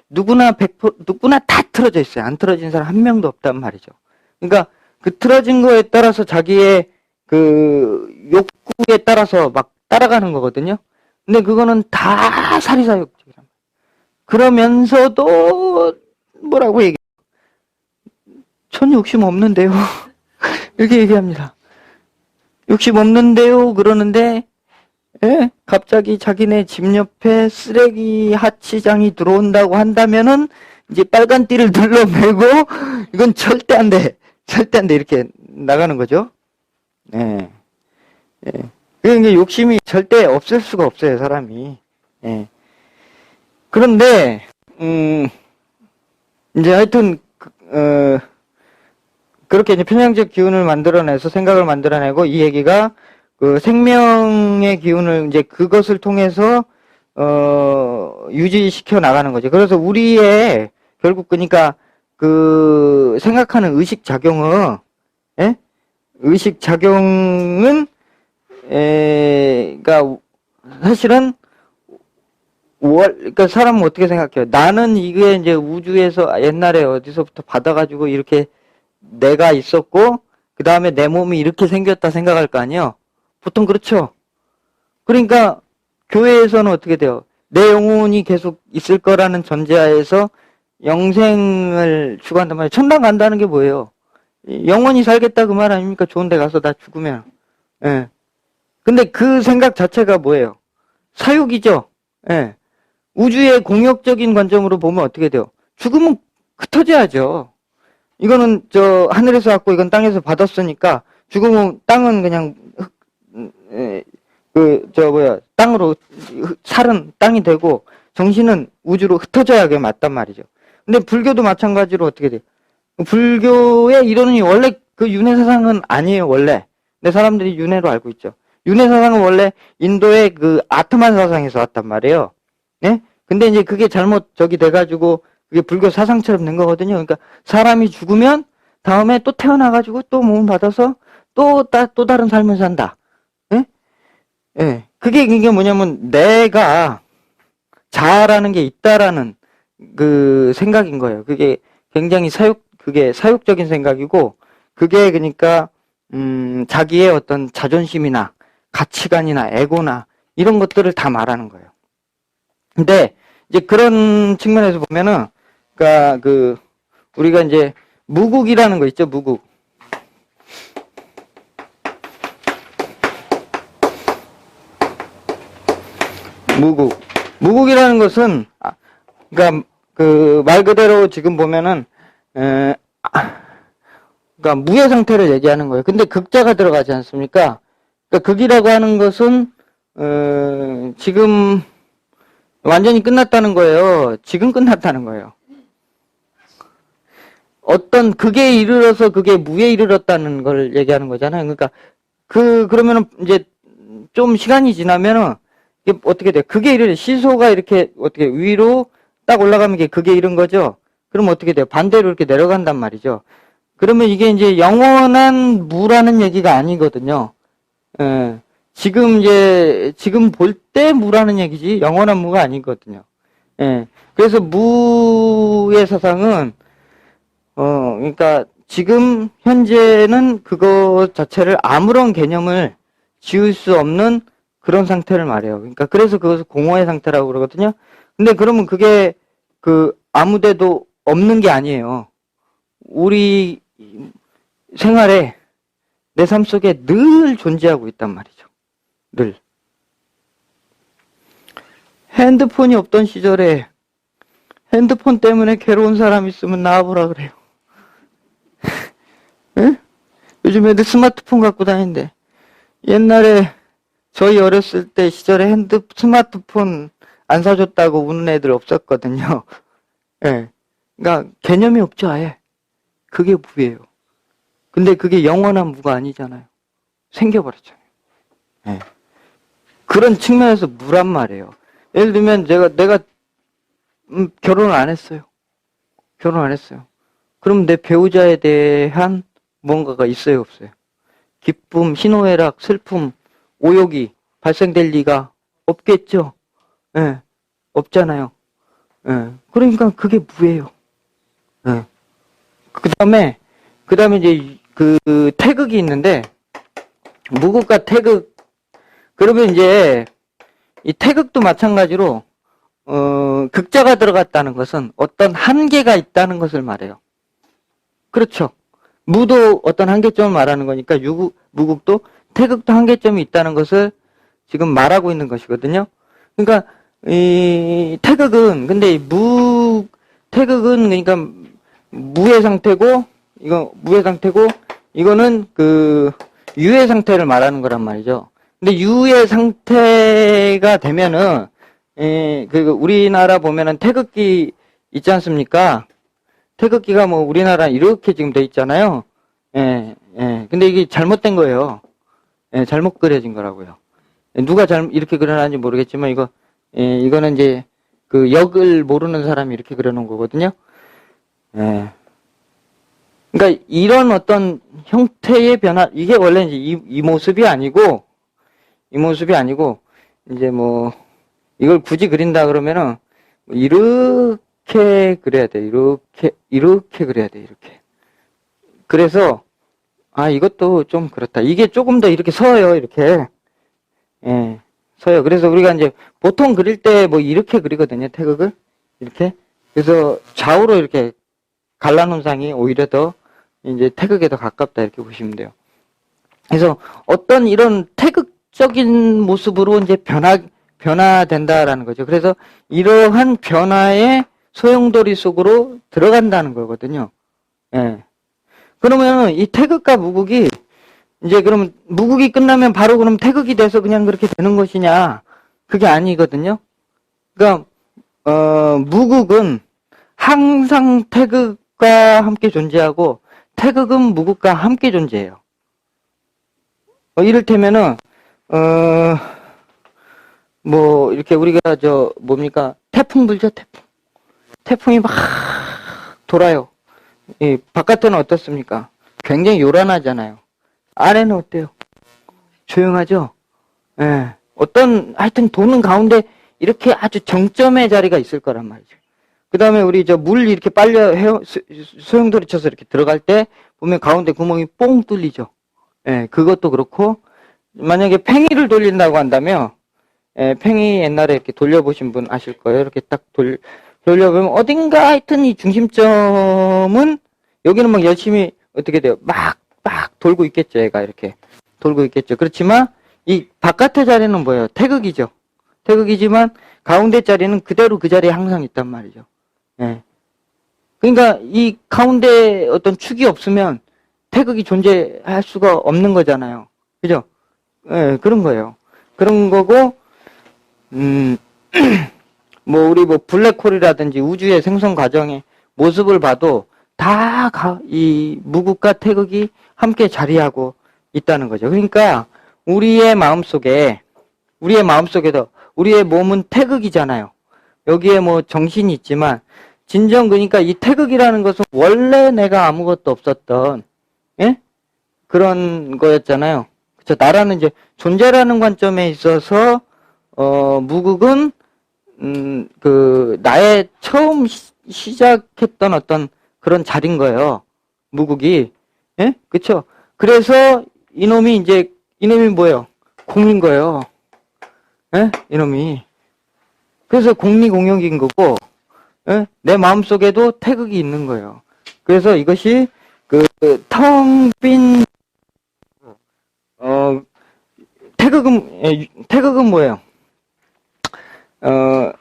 누구나 100% 누구나 다 틀어져 있어요. 안 틀어진 사람 한 명도 없단 말이죠. 그러니까 그 틀어진 거에 따라서 자기의 그 욕구에 따라서 막 따라가는 거거든요. 근데 그거는 다 사리사욕적이란 말이에요. 그러면서도 뭐라고 얘기해요? 전 욕심 없는데요. 이렇게 얘기합니다. 욕심 없는데요. 그러는데 예? 갑자기 자기네 집 옆에 쓰레기 하치장이 들어온다고 한다면은 이제 빨간 띠를 눌러매고 이건 절대 안 돼. 절대 안 돼. 이렇게 나가는 거죠. 예. 예. 그러니까 욕심이 절대 없을 수가 없어요, 사람이. 예. 그런데 이제 하여튼 그렇게 이제 편향적 기운을 만들어내서 생각을 만들어내고 이 얘기가 그 생명의 기운을 이제 그것을 통해서 유지시켜 나가는 거죠. 그래서 우리의 결국 그러니까 그 생각하는 의식 작용은 예? 의식 작용은 그러니까 사실은 그러니까 사람은 어떻게 생각해요? 나는 이게 이제 우주에서 옛날에 어디서부터 받아가지고 이렇게 내가 있었고 그 다음에 내 몸이 이렇게 생겼다 생각할 거 아니에요? 보통 그렇죠. 그러니까 교회에서는 어떻게 돼요? 내 영혼이 계속 있을 거라는 전제하에서 영생을 추구한단 말이에요. 천당 간다는 게 뭐예요? 영원히 살겠다 그 말 아닙니까? 좋은 데 가서 다 죽으면. 예. 근데 그 생각 자체가 뭐예요? 사육이죠. 예. 우주의 공역적인 관점으로 보면 어떻게 돼요? 죽으면 흩어져야죠. 이거는 저 하늘에서 왔고 이건 땅에서 받았으니까 죽으면 땅은 그냥 땅으로 살은 땅이 되고 정신은 우주로 흩어져야 맞단 말이죠. 근데 불교도 마찬가지로 어떻게 돼요? 불교의 이론이 원래 그 윤회 사상은 아니에요, 원래. 근데 사람들이 윤회로 알고 있죠. 윤회 사상은 원래 인도의 그 아트만 사상에서 왔단 말이에요. 네? 근데 이제 그게 잘못 돼가지고 그게 불교 사상처럼 된 거거든요. 그러니까 사람이 죽으면 다음에 또 태어나가지고 또 몸을 받아서 또 다른 삶을 산다. 예? 예. 그게 뭐냐면 내가 자아라는 게 있다라는 그 생각인 거예요. 그게 굉장히 그게 사육적인 생각이고 그게 그러니까 자기의 어떤 자존심이나 가치관이나 에고나 이런 것들을 다 말하는 거예요. 근데 이제 그런 측면에서 보면은 그러니까 우리가 이제 무국이라는 거 있죠, 무국. 무국이라는 것은 그러니까 그 말 그대로 지금 보면은 그러니까 무의 상태를 얘기하는 거예요. 근데 극자가 들어가지 않습니까? 그러니까 극이라고 하는 것은 지금 완전히 끝났다는 거예요. 지금 끝났다는 거예요. 어떤 극에 이르러서 그게 무에 이르렀다는 걸 얘기하는 거잖아요. 그러니까 그러면은 이제 좀 시간이 지나면은 이게 어떻게 돼? 극에 이르러 시소가 이렇게 어떻게 위로 딱 올라가면 이게 극에 이른 거죠. 그럼 어떻게 돼요? 반대로 이렇게 내려간단 말이죠. 그러면 이게 이제 영원한 무라는 얘기가 아니거든요. 예. 지금 볼 때 무라는 얘기지 영원한 무가 아니거든요. 예. 그래서 무의 사상은 그러니까 지금 현재는 그거 자체를 아무런 개념을 지울 수 없는 그런 상태를 말해요. 그러니까 그래서 그것을 공허의 상태라고 그러거든요. 근데 그러면 그게 아무데도 없는 게 아니에요. 우리 생활에 내 삶 속에 늘 존재하고 있단 말이죠. 늘. 핸드폰이 없던 시절에 핸드폰 때문에 괴로운 사람 있으면 나와보라 그래요. 예? 요즘 애들 스마트폰 갖고 다니는데 옛날에 저희 어렸을 때 시절에 스마트폰 안 사줬다고 우는 애들 없었거든요. 예. 그러니까 개념이 없죠, 아예. 그게 무예요. 근데 그게 영원한 무가 아니잖아요. 생겨버렸잖아요. 예. 그런 측면에서 무란 말이에요. 예를 들면 내가 결혼을 안 했어요. 결혼 안 했어요. 그럼 내 배우자에 대한 뭔가가 있어요, 없어요? 기쁨, 희노애락, 슬픔, 오욕이 발생될 리가 없겠죠. 예, 없잖아요. 예, 그러니까 그게 무예요. 예. 그 다음에 이제 그 태극이 있는데, 무극과 태극, 그러면 이제 이 태극도 마찬가지로, 극자가 들어갔다는 것은 어떤 한계가 있다는 것을 말해요. 그렇죠. 무도 어떤 한계점을 말하는 거니까 무국도 태극도 한계점이 있다는 것을 지금 말하고 있는 것이거든요. 그러니까 이 태극은 근데 태극은 그러니까 무의 상태고 이거는 그 유의 상태를 말하는 거란 말이죠. 근데 유의 상태가 되면은 그 우리나라 보면은 태극기 있지 않습니까? 태극기가 뭐 우리나라 이렇게 지금 돼 있잖아요. 근데 이게 잘못된 거예요. 잘못 그려진 거라고요. 누가 이렇게 그려놨는지 모르겠지만 이거는 이제 그 역을 모르는 사람이 이렇게 그려놓은 거거든요. 그러니까 이런 어떤 형태의 변화, 이게 원래 이제 이 모습이 아니고 이제 뭐 이걸 굳이 그린다 그러면은 이렇게 그려야 돼. 이렇게 그려야 돼. 이렇게. 그래서 이것도 좀 그렇다. 이게 조금 더 이렇게 서요. 이렇게. 서요. 그래서 우리가 이제 보통 그릴 때 뭐 이렇게 그리거든요. 태극을. 이렇게. 그래서 좌우로 이렇게 갈라놓은 상이 오히려 더 이제 태극에 더 가깝다. 이렇게 보시면 돼요. 그래서 어떤 이런 태극적인 모습으로 이제 변화된다라는 거죠. 그래서 이러한 변화의 소용돌이 속으로 들어간다는 거거든요. 그러면 이 태극과 무극이 이제 그럼 무극이 끝나면 바로 그럼 태극이 돼서 그냥 그렇게 되는 것이냐? 그게 아니거든요. 그러니까 무극은 항상 태극과 함께 존재하고 태극은 무극과 함께 존재해요. 이를테면은 뭐 이렇게 우리가 뭡니까? 태풍 불죠, 태풍. 태풍이 막 돌아요. 바깥에는 어떻습니까? 굉장히 요란하잖아요. 안에는 어때요? 조용하죠? 하여튼 도는 가운데 이렇게 아주 정점의 자리가 있을 거란 말이죠. 그 다음에 우리 물 이렇게 빨려 소용돌이 쳐서 이렇게 들어갈 때 보면 가운데 구멍이 뽕 뚫리죠. 그것도 그렇고, 만약에 팽이를 돌린다고 한다면, 팽이 옛날에 이렇게 돌려보신 분 아실 거예요. 이렇게 딱 돌려보면 어딘가 하여튼 이 중심점은 여기는 막 열심히 어떻게 돼요? 막 돌고 있겠죠. 얘가 이렇게 돌고 있겠죠. 그렇지만 이 바깥의 자리는 뭐예요? 태극이죠. 태극이지만 가운데 자리는 그대로 그 자리에 항상 있단 말이죠. 그러니까 이 가운데 어떤 축이 없으면 태극이 존재할 수가 없는 거잖아요. 그죠? 그런 거예요. 그런 거고, 뭐 우리 뭐 블랙홀이라든지 우주의 생성 과정의 모습을 봐도 다 이 무극과 태극이 함께 자리하고 있다는 거죠. 그러니까 우리의 마음속에도 우리의 몸은 태극이잖아요. 여기에 뭐 정신이 있지만 진정 그러니까 이 태극이라는 것은 원래 내가 아무것도 없었던 그런 거였잖아요. 그렇죠? 나라는 이제 존재라는 관점에 있어서 무극은 그 나의 처음 시작했던 어떤 그런 자리인 거예요. 무극이. 그렇죠? 그래서 이놈이 뭐예요? 공인 거예요. 이놈이. 그래서 공리공역인 거고, 내 마음속에도 태극이 있는 거예요. 그래서 이것이 텅 빈 태극은 뭐예요?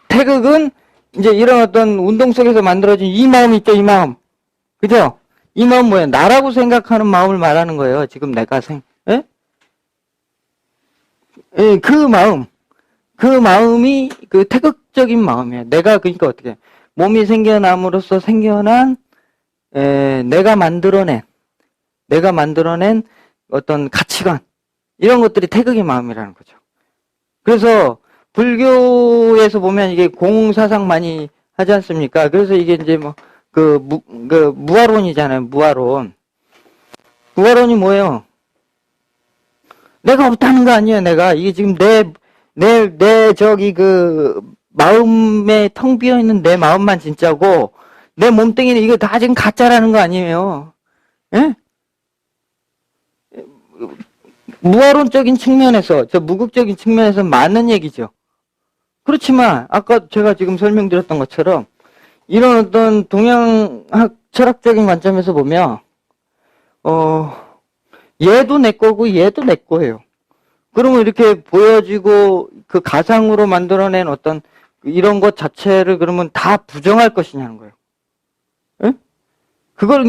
태극은 이제 이런 어떤 운동 속에서 만들어진 이 마음 있죠, 이 마음. 그죠? 이 마음 뭐예요? 나라고 생각하는 마음을 말하는 거예요. 지금 내가 그 마음이 그 태극적인 마음이에요. 내가 그러니까 어떻게 몸이 생겨남으로써 생겨난 내가 만들어낸 어떤 가치관 이런 것들이 태극의 마음이라는 거죠. 그래서 불교에서 보면 이게 공사상 많이 하지 않습니까? 그래서 이게 이제 뭐 무아론이잖아요. 무아론이 뭐예요? 내가 없다는 거 아니에요, 내가. 이게 지금 저기 마음에 텅 비어있는 내 마음만 진짜고, 내 몸뚱이는 이거 다 지금 가짜라는 거 아니에요. 예? 무화론적인 측면에서, 무극적인 측면에서 맞는 얘기죠. 그렇지만, 아까 제가 지금 설명드렸던 것처럼, 이런 어떤 동양학 철학적인 관점에서 보면, 얘도 내 거고, 얘도 내 거예요. 그러면 이렇게 보여지고, 그 가상으로 만들어낸 어떤, 이런 것 자체를 그러면 다 부정할 것이냐는 거예요. 예? 그걸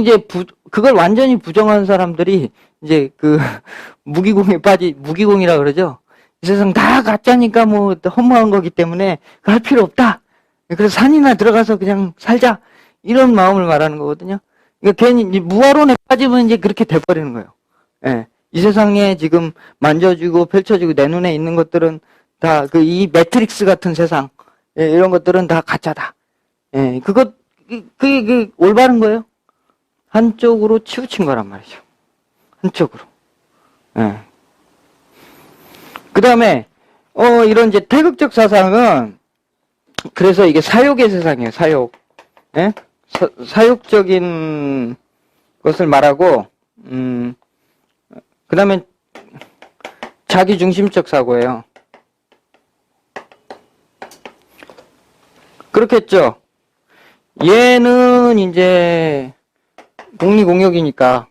완전히 부정한 사람들이, 이제 무기공이라 그러죠? 이 세상 다 가짜니까 뭐 허무한 거기 때문에 할 필요 없다. 그래서 산이나 들어가서 그냥 살자. 이런 마음을 말하는 거거든요. 그러니까 괜히 무화론에 빠지면 이제 그렇게 돼버리는 거예요. 예. 이 세상에 지금 만져지고 펼쳐지고 내 눈에 있는 것들은 다 이 매트릭스 같은 세상, 예, 이런 것들은 다 가짜다. 예. 그게 올바른 거예요. 한쪽으로 치우친 거란 말이죠. 한쪽으로. 예. 그 다음에, 이런 이제 태극적 사상은, 그래서 이게 사욕의 세상이에요, 사욕. 예? 사욕적인 것을 말하고, 그 다음에 자기중심적 사고예요. 그렇겠죠? 얘는 이제 공리공욕이니까,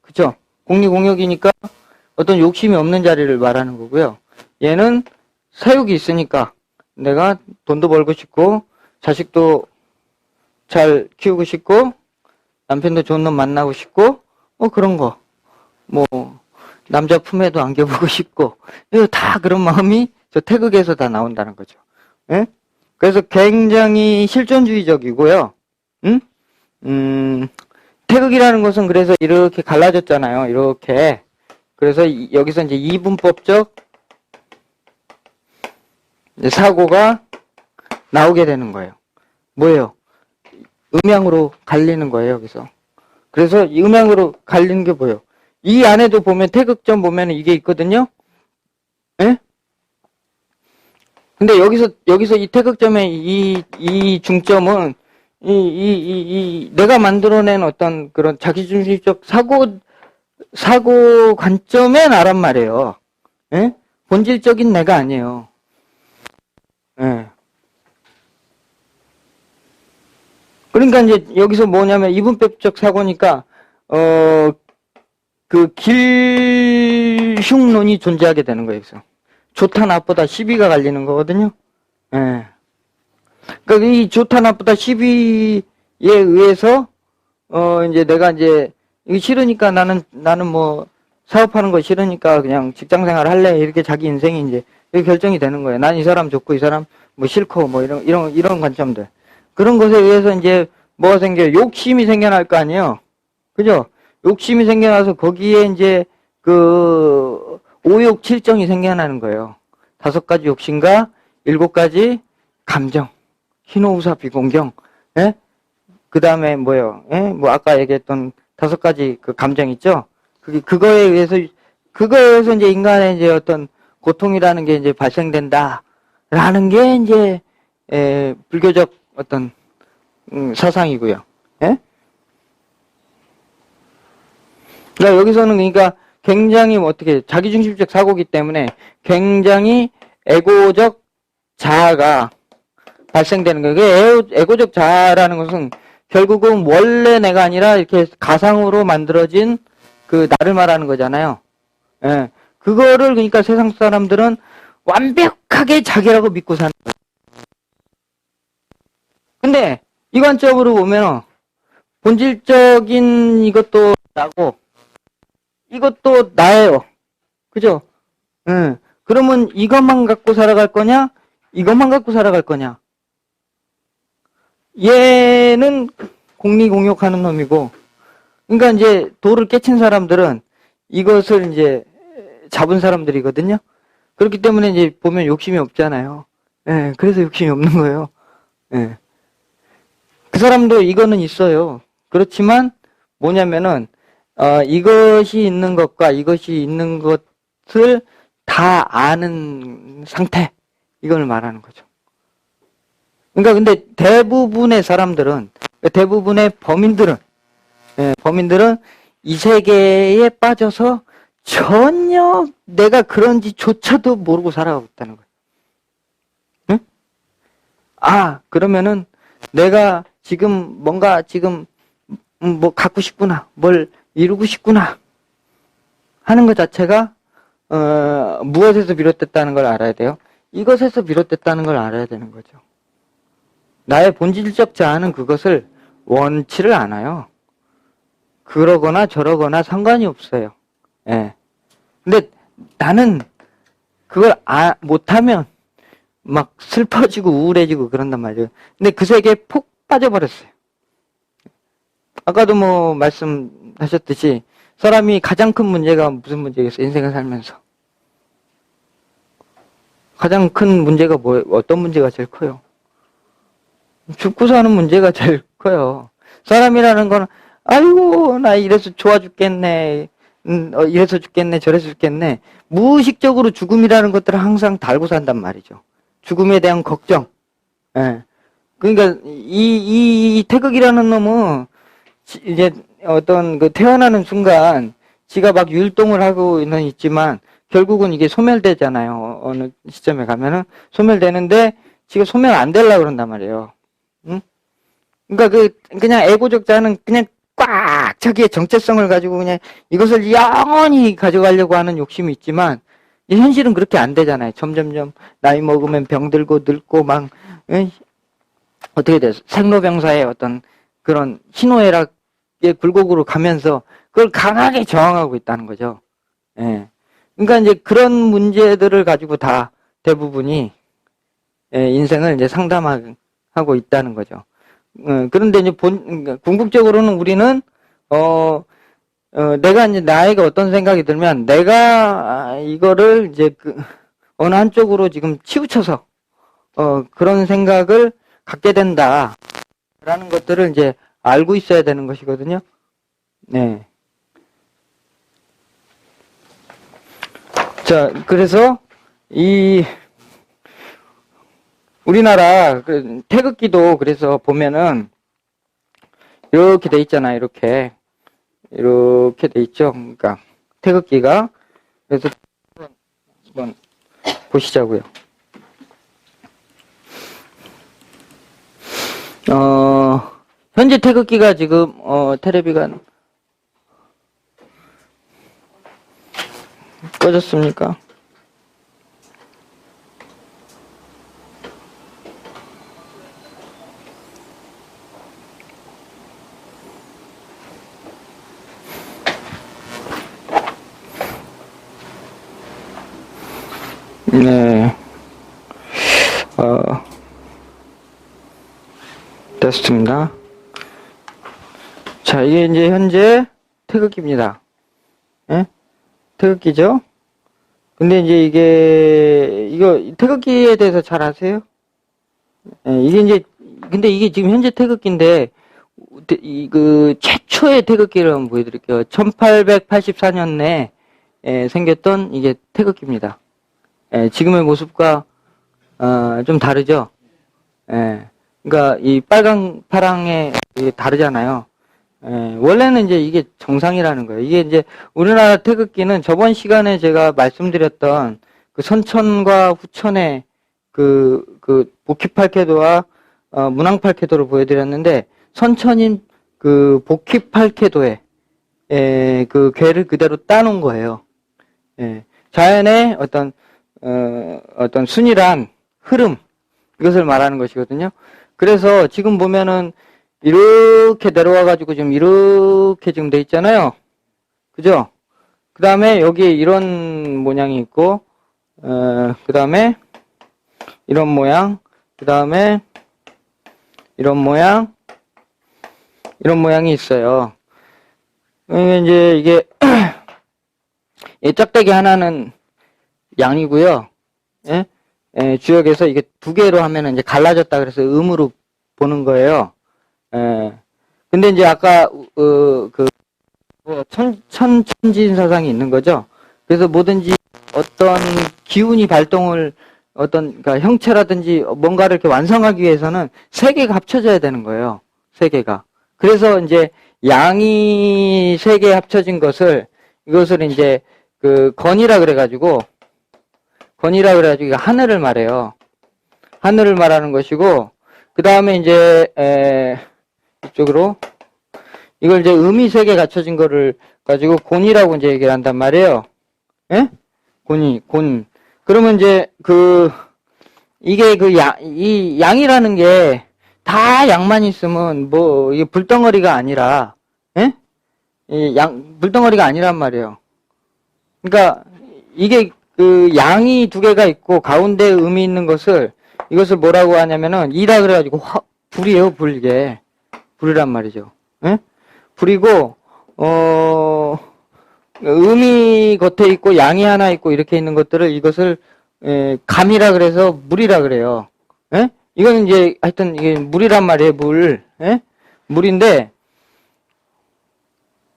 그쵸? 공리공욕이니까 어떤 욕심이 없는 자리를 말하는 거고요. 얘는 사욕이 있으니까 내가 돈도 벌고 싶고, 자식도 잘 키우고 싶고, 남편도 좋은 놈 만나고 싶고, 그런 거. 뭐, 남자 품에도 안겨보고 싶고, 이거 다 그런 마음이 저 태극에서 다 나온다는 거죠. 예? 그래서 굉장히 실존주의적이고요. 태극이라는 것은 그래서 이렇게 갈라졌잖아요. 이렇게. 그래서 여기서 이제 이분법적 사고가 나오게 되는 거예요. 뭐예요? 음양으로 갈리는 거예요, 여기서. 그래서 이 음양으로 갈리는 게 뭐예요? 이 안에도 보면 태극점 보면 이게 있거든요? 예? 근데 여기서 이 태극점의 이 중점은 내가 만들어낸 어떤 그런 자기중심적 사고 관점에 나란 말이에요. 예? 본질적인 내가 아니에요. 예. 그러니까 이제 여기서 뭐냐면 이분법적 사고니까, 길흉론이 존재하게 되는 거예요, 여기서. 좋다, 나쁘다, 시비가 갈리는 거거든요. 예. 그러니까 이 좋다, 나쁘다, 시비에 의해서, 이제 내가 이제, 이거 싫으니까 나는 뭐, 사업하는 거 싫으니까 그냥 직장 생활 할래. 이렇게 자기 인생이 이제, 이렇게 결정이 되는 거예요. 난 이 사람 좋고, 이 사람 뭐 싫고, 뭐 이런 관점들. 그런 것에 의해서 이제 뭐가 생겨요? 욕심이 생겨날 거 아니에요? 그죠? 욕심이 생겨나서 거기에 이제 오욕 칠정이 생겨나는 거예요. 5가지 욕심과 7가지 감정. 희노우사 비공경. 예? 그 다음에 뭐요? 예? 뭐 아까 얘기했던 5가지 그 감정 있죠? 그거에 의해서 이제 인간의 이제 어떤 고통이라는 게 이제 발생된다라는 게 이제 불교적 어떤 사상이고요. 예? 그러니까 여기서는 그러니까 굉장히 어떻게 자기중심적 사고이기 때문에 굉장히 에고적 자아가 발생되는 거예요. 에고적 자아라는 것은 결국은 원래 내가 아니라 이렇게 가상으로 만들어진 나를 말하는 거잖아요. 예. 그거를 그러니까 세상 사람들은 완벽하게 자기라고 믿고 사는 거예요. 근데 이 관점으로 보면 본질적인 이것도 나고 이것도 나예요. 그죠? 예. 그러면 이것만 갖고 살아갈 거냐? 이것만 갖고 살아갈 거냐? 얘는 공리공욕하는 놈이고, 그러니까 이제 도를 깨친 사람들은 이것을 이제 잡은 사람들이거든요. 그렇기 때문에 이제 보면 욕심이 없잖아요. 예, 그래서 욕심이 없는 거예요. 예. 그 사람도 이거는 있어요. 그렇지만 뭐냐면은 이것이 있는 것과 이것이 있는 것을 다 아는 상태, 이걸 말하는 거죠. 그러니까 근데 대부분의 사람들은, 대부분의 범인들은 이 세계에 빠져서 전혀 내가 그런지조차도 모르고 살아가고 있다는 거예요. 응? 아, 그러면은 내가 지금 뭔가 지금 뭐 갖고 싶구나, 뭘 이루고 싶구나 하는 것 자체가 무엇에서 비롯됐다는 걸 알아야 돼요. 이것에서 비롯됐다는 걸 알아야 되는 거죠. 나의 본질적 자아는 그것을 원치를 않아요. 그러거나 저러거나 상관이 없어요. 예. 근데 나는 그걸 못하면 막 슬퍼지고 우울해지고 그런단 말이에요. 근데 그 세계에 폭 빠져버렸어요. 아까도 뭐 말씀하셨듯이 사람이 가장 큰 문제가 무슨 문제겠어요? 인생을 살면서. 가장 큰 문제가 어떤 문제가 제일 커요? 죽고 사는 문제가 제일 커요. 사람이라는 건 아이고 나 이래서 좋아 죽겠네, 이래서 죽겠네, 저래서 죽겠네, 무의식적으로 죽음이라는 것들을 항상 달고 산단 말이죠. 죽음에 대한 걱정. 예. 그러니까 이 태극이라는 놈은 이제 어떤 그 태어나는 순간 지가 막 율동을 하고는 있지만 결국은 이게 소멸되잖아요. 어느 시점에 가면은 소멸되는데 지가 소멸 안 되려고 그런단 말이에요. 응? 그러니까 그냥 애고적 자는 그냥 꽉 자기의 정체성을 가지고 그냥 이것을 영원히 가져가려고 하는 욕심이 있지만 현실은 그렇게 안 되잖아요. 점점점 나이 먹으면 병들고 늙고 막 어떻게 돼요? 생로병사의 어떤 그런 희노애락의 굴곡으로 가면서 그걸 강하게 저항하고 있다는 거죠. 예. 그러니까 이제 그런 문제들을 가지고 다 대부분이 인생을 이제 상담하고 있다는 거죠. 그런데 이제 그러니까 궁극적으로는 우리는 내가 이제 나에게 어떤 생각이 들면 내가 이거를 이제 어느 한쪽으로 지금 치우쳐서 그런 생각을 갖게 된다라는 것들을 이제 알고 있어야 되는 것이거든요. 네. 자, 그래서 우리나라 태극기도 그래서 보면은 이렇게 돼 있잖아요. 이렇게 돼 있죠. 그러니까 태극기가 그래서 한번 보시자고요. 현재 태극기가 지금 테레비가 꺼졌습니까? 네. 됐습니다. 자, 이게 이제 현재 태극기입니다. 예? 태극기죠? 근데 이제 이거 태극기에 대해서 잘 아세요? 예, 근데 이게 지금 현재 태극기인데, 최초의 태극기를 한번 보여드릴게요. 1884년에 생겼던 이게 태극기입니다. 지금의 모습과, 좀 다르죠? 그러니까 이 빨강, 파랑에 다르잖아요. 원래는 이제 이게 정상이라는 거예요. 이게 이제 우리나라 태극기는 저번 시간에 제가 말씀드렸던 그 선천과 후천의 복희팔캐도와 문항팔캐도를 보여드렸는데 선천인 그 복희팔캐도에 그 괴를 그대로 따놓은 거예요. 자연의 어떤 순이란 흐름, 이것을 말하는 것이거든요. 그래서 지금 보면은 이렇게 내려와가지고 지금 이렇게 지금 돼 있잖아요. 그죠? 그 다음에 여기에 이런 모양이 있고, 그 다음에 이런 모양, 그 다음에 이런 모양이 있어요. 이제 이게, 이 짝대기 하나는 양이고요. 예? 주역에서 이게 두 개로 하면은 이제 갈라졌다 그래서 음으로 보는 거예요. 근데 이제 아까, 천지인 사상이 있는 거죠. 그래서 뭐든지 어떤 기운이 발동을 그러니까 형체라든지 뭔가를 이렇게 완성하기 위해서는 세 개가 합쳐져야 되는 거예요. 세 개가. 그래서 이제 양이 세 개 합쳐진 이것을 이제 건이라 그래가지고 이거 하늘을 말해요. 하늘을 말하는 것이고, 그 다음에 이제 이쪽으로 이걸 이제 음이 세 개 갖춰진 거를 가지고 곤이라고 이제 얘기를 한단 말이에요. 예? 곤. 그러면 이제 이게 이 양이라는 게 다 양만 있으면 뭐 이게 불덩어리가 아니라, 예? 불덩어리가 아니란 말이에요. 그러니까 이게 양이 두 개가 있고 가운데 음이 있는 이것을 뭐라고 하냐면은 이라 그래가지고 불이에요, 불. 이게 불이란 말이죠. 예? 불이고 음이 겉에 있고 양이 하나 있고 이렇게 있는 것들을 이것을 감이라 그래서 물이라 그래요. 예? 이건 이제 하여튼 이게 물이란 말이에요, 물. 예? 물인데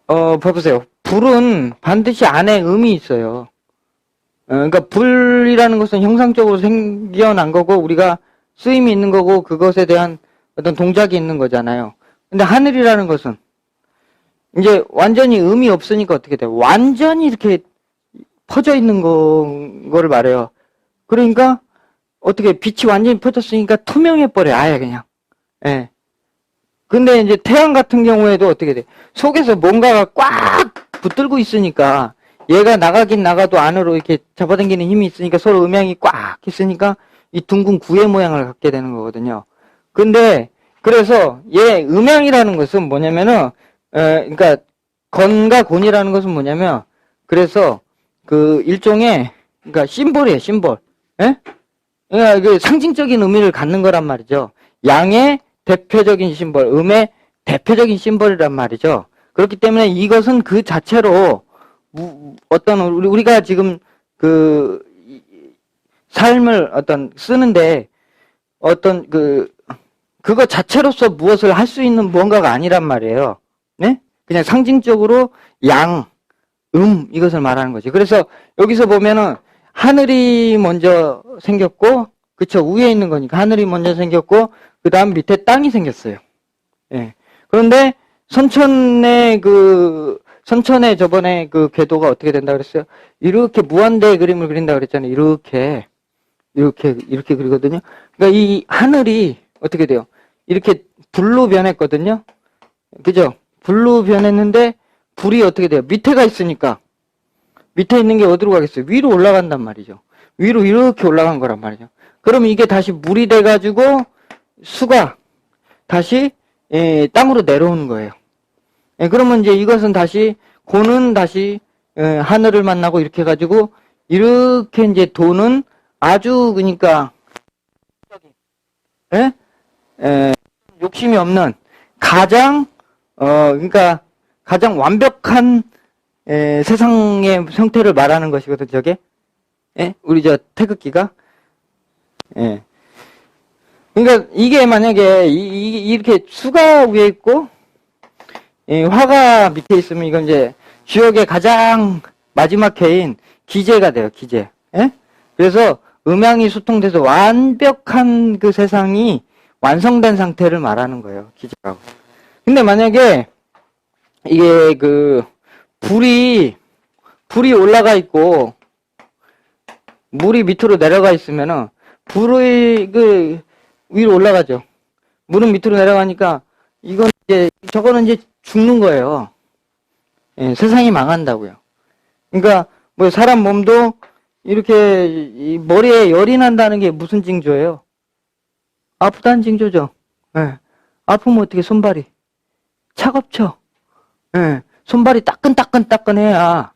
봐보세요. 불은 반드시 안에 음이 있어요. 그러니까 불이라는 것은 형상적으로 생겨난 거고 우리가 쓰임이 있는 거고 그것에 대한 어떤 동작이 있는 거잖아요. 근데 하늘이라는 것은 이제 완전히 음이 없으니까 어떻게 돼요? 완전히 이렇게 퍼져 있는 거를 말해요. 그러니까 어떻게 빛이 완전히 퍼졌으니까 투명해 버려요. 아예 그냥. 예. 근데 이제 태양 같은 경우에도 어떻게 돼? 속에서 뭔가가 꽉 붙들고 있으니까 얘가 나가긴 나가도 안으로 이렇게 잡아당기는 힘이 있으니까 서로 음양이 꽉 있으니까 이 둥근 구의 모양을 갖게 되는 거거든요. 근데 그래서 얘 음양이라는 것은 뭐냐면은 그러니까 건과 곤이라는 것은 뭐냐면 그래서 일종의 그러니까 심볼이에요, 심볼. 예? 그러니까 상징적인 의미를 갖는 거란 말이죠. 양의 대표적인 심볼, 음의 대표적인 심볼이란 말이죠. 그렇기 때문에 이것은 그 자체로 우리가 지금 삶을 쓰는데 그거 자체로서 무엇을 할 수 있는 무언가가 아니란 말이에요. 네? 그냥 상징적으로 양, 이것을 말하는 거지. 그래서 여기서 보면은 하늘이 먼저 생겼고, 그쵸, 위에 있는 거니까 하늘이 먼저 생겼고, 그 다음 밑에 땅이 생겼어요. 예. 그런데 선천의 저번에 궤도가 어떻게 된다 그랬어요? 이렇게 무한대의 그림을 그린다 그랬잖아요. 이렇게 그리거든요. 그러니까 이 하늘이 어떻게 돼요? 이렇게 불로 변했거든요. 그죠? 불로 변했는데 불이 어떻게 돼요? 밑에가 있으니까 밑에 있는 게 어디로 가겠어요? 위로 올라간단 말이죠. 위로 이렇게 올라간 거란 말이죠. 그럼 이게 다시 물이 돼가지고 수가 다시 땅으로 내려오는 거예요. 그러면 이제 이것은 곤은 다시 하늘을 만나고 이렇게 해가지고 이렇게 이제 도는 아주 그러니까 욕심이 없는 그러니까 가장 완벽한 세상의 형태를 말하는 것이거든, 저게. 우리 태극기가. 그러니까 이게 만약에 이렇게 수가 위에 있고 화가 밑에 있으면 이건 이제 주역의 가장 마지막 해인 기재가 돼요, 기재. 그래서 음양이 수통돼서 완벽한 그 세상이 완성된 상태를 말하는 거예요, 기재라고. 근데 만약에 이게 불이 올라가 있고 물이 밑으로 내려가 있으면은 불이 위로 올라가죠. 물은 밑으로 내려가니까 저거는 이제 죽는 거예요. 세상이 망한다고요. 그러니까 뭐 사람 몸도 이렇게 이 머리에 열이 난다는 게 무슨 징조예요? 아프다는 징조죠. 아프면 어떻게 손발이 차갑죠. 손발이 따끈따끈해야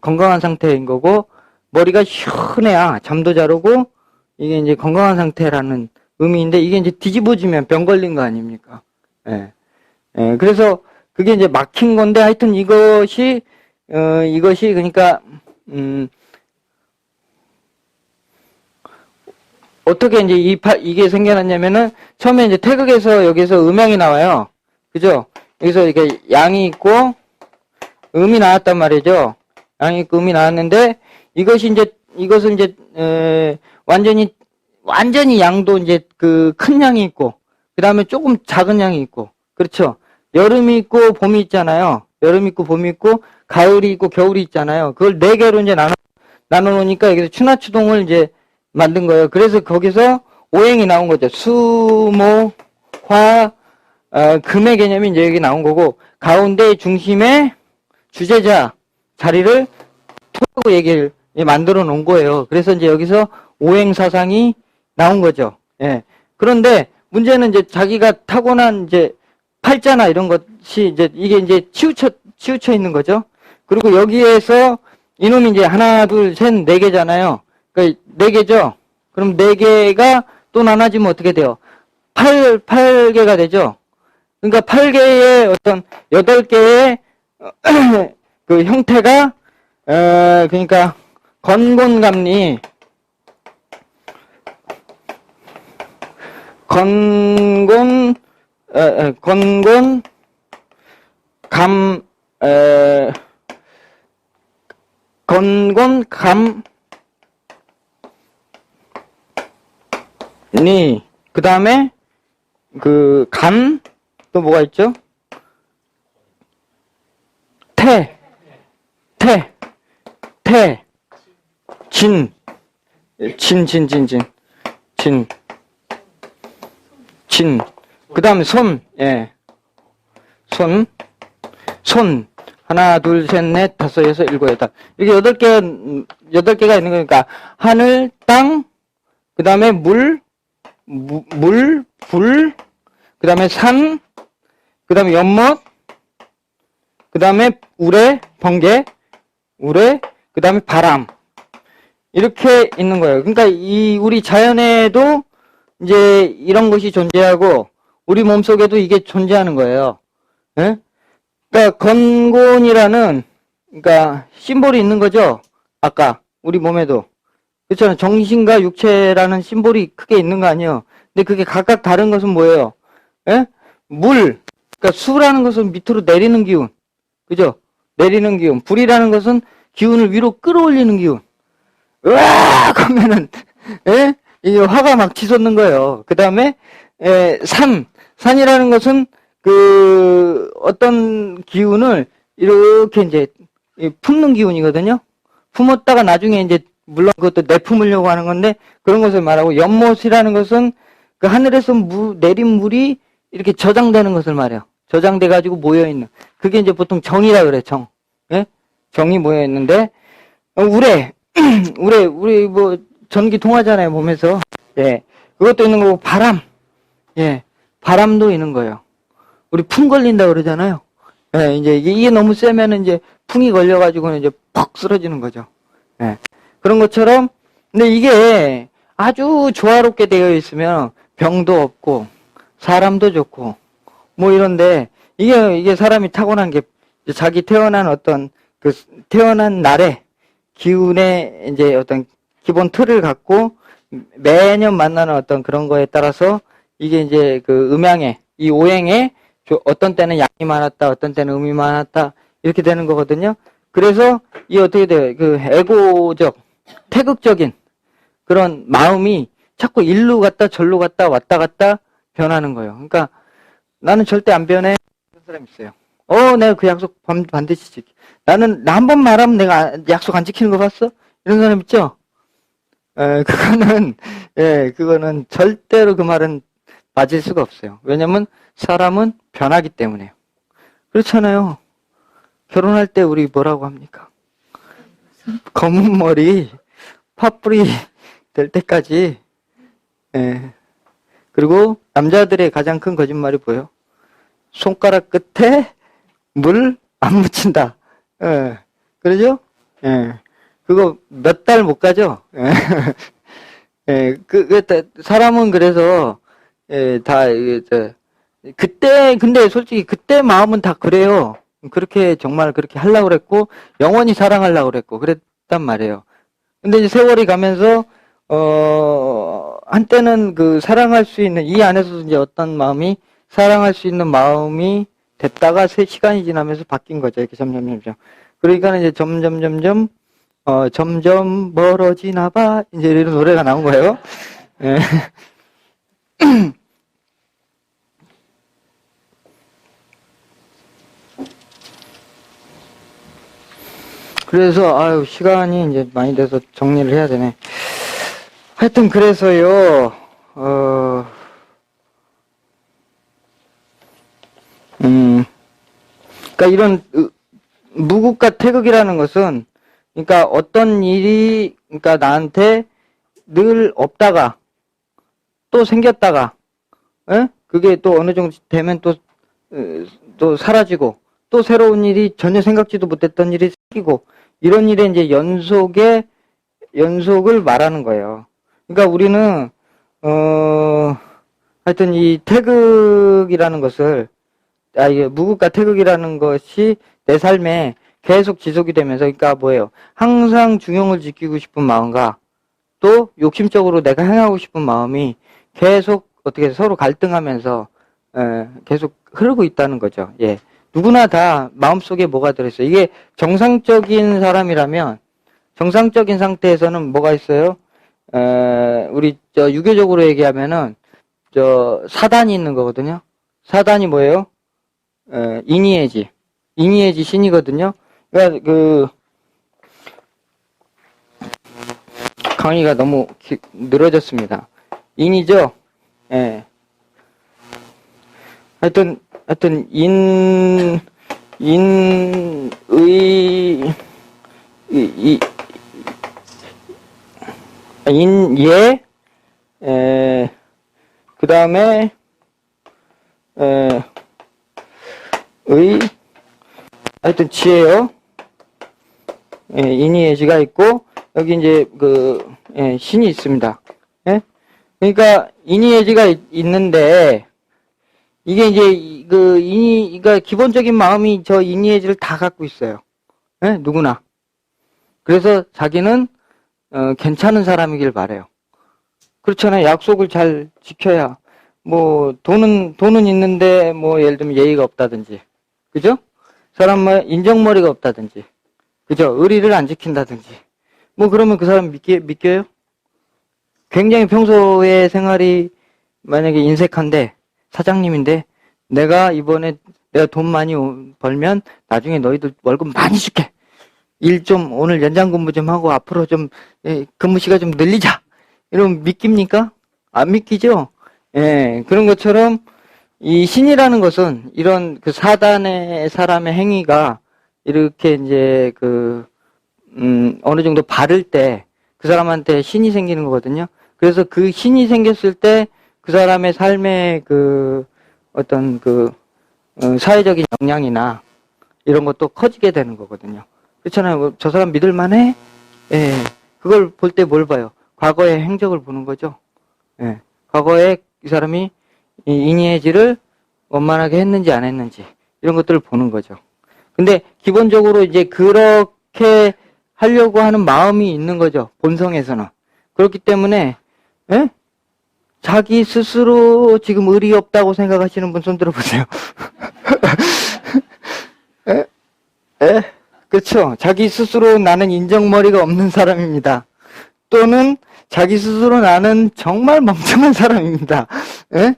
건강한 상태인 거고 머리가 시원해야 잠도 잘 오고 이게 이제 건강한 상태라는 의미인데 이게 이제 뒤집어지면 병 걸린 거 아닙니까? 그래서 그게 이제 막힌 건데 하여튼 이것이 그러니까 어떻게 이제 이게 생겨났냐면은 처음에 이제 태극에서 여기서 음양이 나와요. 그죠? 여기서 이렇게 양이 있고 음이 나왔단 말이죠. 양이 있고 음이 나왔는데 이것은 이제, 완전히 양도 이제 그 큰 양이 있고, 그 다음에 조금 작은 양이 있고, 그렇죠? 여름이 있고, 봄이 있잖아요. 여름이 있고, 봄이 있고, 가을이 있고, 겨울이 있잖아요. 그걸 네 개로 이제 나눠 놓으니까 여기서 추나추동을 이제 만든 거예요. 그래서 거기서 오행이 나온 거죠. 수, 목, 화, 금의 개념이 이제 여기 나온 거고, 가운데 중심에 주제자 자리를 토라고 얘기를 만들어 놓은 거예요. 그래서 이제 여기서 오행 사상이 나온 거죠. 예. 그런데 문제는 이제 자기가 타고난 이제 팔자나 이런 것이 이제 이게 이제 치우쳐 있는 거죠. 그리고 여기에서 이놈이 이제 하나, 둘, 셋, 네 개잖아요. 그러니까 네 개죠. 그럼 네 개가 또 나눠지면 어떻게 돼요? 8개가 되죠. 그러니까 8개의 어떤 8개의 그 형태가 그러니까 건곤감리 건곤 건곤감리 그 다음에 그 감 또 뭐가 있죠? 진. 그 다음에 손, 예. 손. 하나, 둘, 셋, 넷, 다섯, 여섯, 일곱, 여덟. 이렇게 8개가 있는 거니까. 하늘, 땅, 그 다음에 불, 그 다음에 산, 그 다음에 연못, 그 다음에 번개, 그 다음에 바람. 이렇게 있는 거예요. 그러니까 우리 자연에도 이제 이런 것이 존재하고, 우리 몸속에도 이게 존재하는 거예요. 예? 그러니까 건곤이라는, 그러니까 심볼이 있는 거죠. 아까 우리 몸에도. 그렇잖아요. 정신과 육체라는 심볼이 크게 있는 거 아니에요. 근데 그게 각각 다른 것은 뭐예요? 예? 그러니까 수라는 것은 밑으로 내리는 기운. 그죠? 내리는 기운. 불이라는 것은 기운을 위로 끌어올리는 기운. 으악! 하면은, 예? 이게 화가 막 치솟는 거예요. 그 다음에, 산이라는 것은 어떤 기운을 이렇게 이제 품는 기운이거든요. 품었다가 나중에 이제, 물론 그것도 내품으려고 하는 건데, 그런 것을 말하고, 연못이라는 것은 그 하늘에서 내린 물이 이렇게 저장되는 것을 말해요. 저장돼가지고 모여있는. 그게 이제 보통 정이라 그래, 정. 예? 정이 모여있는데, 우리 전기 통하잖아요, 몸에서. 예. 그것도 있는 거고, 바람. 예. 바람도 있는 거예요. 우리 풍 걸린다 그러잖아요. 예, 이제 이게 너무 세면은 이제 풍이 걸려가지고는 이제 퍽 쓰러지는 거죠. 예. 그런 것처럼, 근데 이게 아주 조화롭게 되어 있으면 병도 없고, 사람도 좋고, 뭐 이런데, 이게 사람이 타고난 게, 자기 태어난 태어난 날에 기운의 이제 어떤 기본 틀을 갖고 매년 만나는 어떤 그런 거에 따라서 이게 이제 그 음양에, 이 오행에 어떤 때는 양이 많았다, 어떤 때는 음이 많았다, 이렇게 되는 거거든요. 그래서 이 어떻게 돼요? 그 에고적, 태극적인 그런 마음이 자꾸 일로 갔다 절로 갔다 왔다 갔다 변하는 거예요. 그러니까 나는 절대 안 변해. 그런 사람 있어요. 내가 그 약속 반드시 지켜. 나 한 번 말하면 내가 약속 안 지키는 거 봤어? 이런 사람 있죠? 그거는 절대로 그 말은 맞을 수가 없어요. 왜냐면 사람은 변하기 때문에요. 그렇잖아요. 결혼할 때 우리 뭐라고 합니까? 검은 머리, 팥뿌리 될 때까지, 그리고 남자들의 가장 큰 거짓말이 뭐예요? 손가락 끝에 물 안 묻힌다. 그러죠? 그거 몇 달 못 가죠? 사람은 그래서, 근데 솔직히 그때 마음은 다 그래요. 정말 그렇게 하려고 그랬고, 영원히 사랑하려고 그랬고, 그랬단 말이에요. 근데 이제 세월이 가면서, 한때는 사랑할 수 있는, 이 안에서 이제 어떤 마음이, 사랑할 수 있는 마음이 됐다가 시간이 지나면서 바뀐 거죠. 이렇게 점점. 그러니까 이제 점점, 점점 멀어지나 봐. 이제 이런 노래가 나온 거예요. 예. 그래서, 아유, 시간이 이제 많이 돼서 정리를 해야 되네. 하여튼, 그래서요, 그러니까 이런 무국과 태극이라는 것은, 그러니까 어떤 일이, 그러니까 나한테 늘 없다가 또 생겼다가, 에? 그게 또 어느 정도 되면 또 사라지고, 또 새로운 일이 전혀 생각지도 못했던 일이 생기고, 이런 일의 이제 연속을 말하는 거예요. 그러니까 우리는, 하여튼 이 태극이라는 것을, 이게 무국과 태극이라는 것이 내 삶에 계속 지속이 되면서, 그러니까 뭐예요? 항상 중용을 지키고 싶은 마음과 또 욕심적으로 내가 행하고 싶은 마음이 계속 어떻게 서로 갈등하면서 계속 흐르고 있다는 거죠. 예. 누구나 다 마음속에 뭐가 들어있어요. 이게 정상적인 사람이라면 정상적인 상태에서는 뭐가 있어요? 우리 유교적으로 얘기하면은 사단이 있는 거거든요. 사단이 뭐예요? 이니에지 신이거든요. 그러니까 강의가 너무 늘어졌습니다. 인이죠. 예. 하여튼 인예, 그 다음에 하여튼 지혜요. 예, 인이예지가 있고 여기 이제 신이 있습니다. 예? 그러니까 인이예지가 있는데 이게 이제 그러니까 기본적인 마음이 저 인이예지를 다 갖고 있어요. 예? 누구나. 그래서 자기는 괜찮은 사람이길 바래요. 그렇잖아요. 약속을 잘 지켜야 뭐 돈은 있는데 뭐 예를 들면 예의가 없다든지, 그죠? 사람 뭐 인정머리가 없다든지, 그죠? 의리를 안 지킨다든지, 뭐 그러면 그 사람 믿겨요? 굉장히 평소에 생활이 만약에 인색한데 사장님인데 내가 이번에 내가 돈 많이 벌면 나중에 너희들 월급 많이 줄게. 일 좀 오늘 연장 근무 좀 하고 앞으로 좀 근무 시간 좀 늘리자. 이러면 믿깁니까? 안 믿기죠? 예, 그런 것처럼 이 신이라는 것은 이런 그 사단의 사람의 행위가 이렇게 이제 어느 정도 바를 때 그 사람한테 신이 생기는 거거든요. 그래서 그 신이 생겼을 때 그 사람의 삶의 어떤 사회적인 역량이나 이런 것도 커지게 되는 거거든요. 그렇잖아요. 저 사람 믿을만해? 예. 그걸 볼 때 뭘 봐요? 과거의 행적을 보는 거죠. 예. 과거에 이 사람이 인이해지를 원만하게 했는지 안 했는지 이런 것들을 보는 거죠. 근데 기본적으로 이제 그렇게 하려고 하는 마음이 있는 거죠. 본성에서는. 그렇기 때문에 예? 자기 스스로 지금 의리 없다고 생각하시는 분 손 들어보세요. 에? 에? 그렇죠. 자기 스스로 나는 인정머리가 없는 사람입니다. 또는 자기 스스로 나는 정말 멍청한 사람입니다. 에?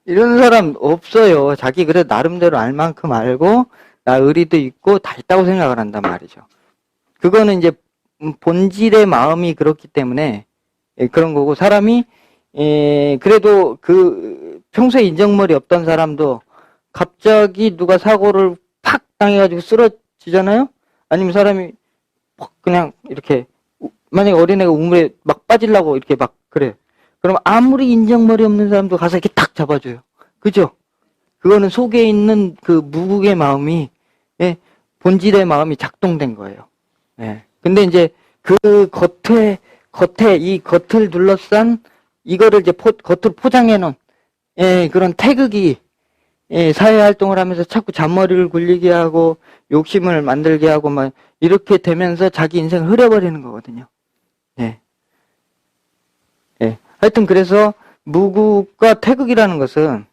이런 사람 없어요. 자기 그래 나름대로 알 만큼 알고 나 의리도 있고 다 있다고 생각을 한단 말이죠. 그거는 이제 본질의 마음이 그렇기 때문에 그런 거고 사람이 그래도 평소에 인정머리 없던 사람도 갑자기 누가 사고를 팍 당해가지고 쓰러지잖아요? 아니면 사람이 그냥 이렇게 만약에 어린애가 우물에 막 빠지려고 이렇게 막 그래. 그럼 아무리 인정머리 없는 사람도 가서 이렇게 탁 잡아줘요. 그죠? 그거는 속에 있는 그 무국의 마음이 본질의 마음이 작동된 거예요. 예. 근데 이제 그 겉에 이 겉을 둘러싼 이거를 이제 겉으로 포장해 놓은 그런 태극이 사회 활동을 하면서 자꾸 잔머리를 굴리게 하고 욕심을 만들게 하고 막 이렇게 되면서 자기 인생을 흐려버리는 거거든요. 예. 예. 하여튼 그래서 무국과 태극이라는 것은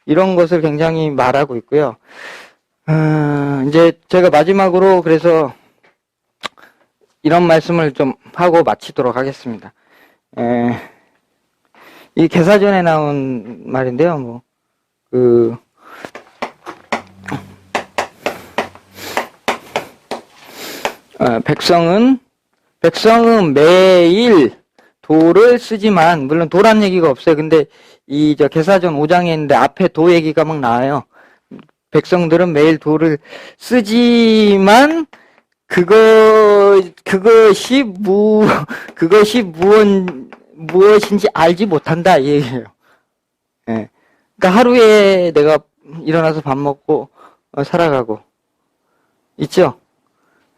이런 것을 굉장히 말하고 있고요. 이제 제가 마지막으로 그래서 이런 말씀을 좀 하고 마치도록 하겠습니다. 이 개사전에 나온 말인데요. 백성은 매일 도를 쓰지만, 물론 도란 얘기가 없어요. 근데 개사전 5장에 있는데 앞에 도 얘기가 막 나와요. 백성들은 매일 도를 쓰지만, 그것이 무엇인지 알지 못한다, 이 얘기예요. 예. 그러니까 하루에 내가 일어나서 밥 먹고, 살아가고, 있죠?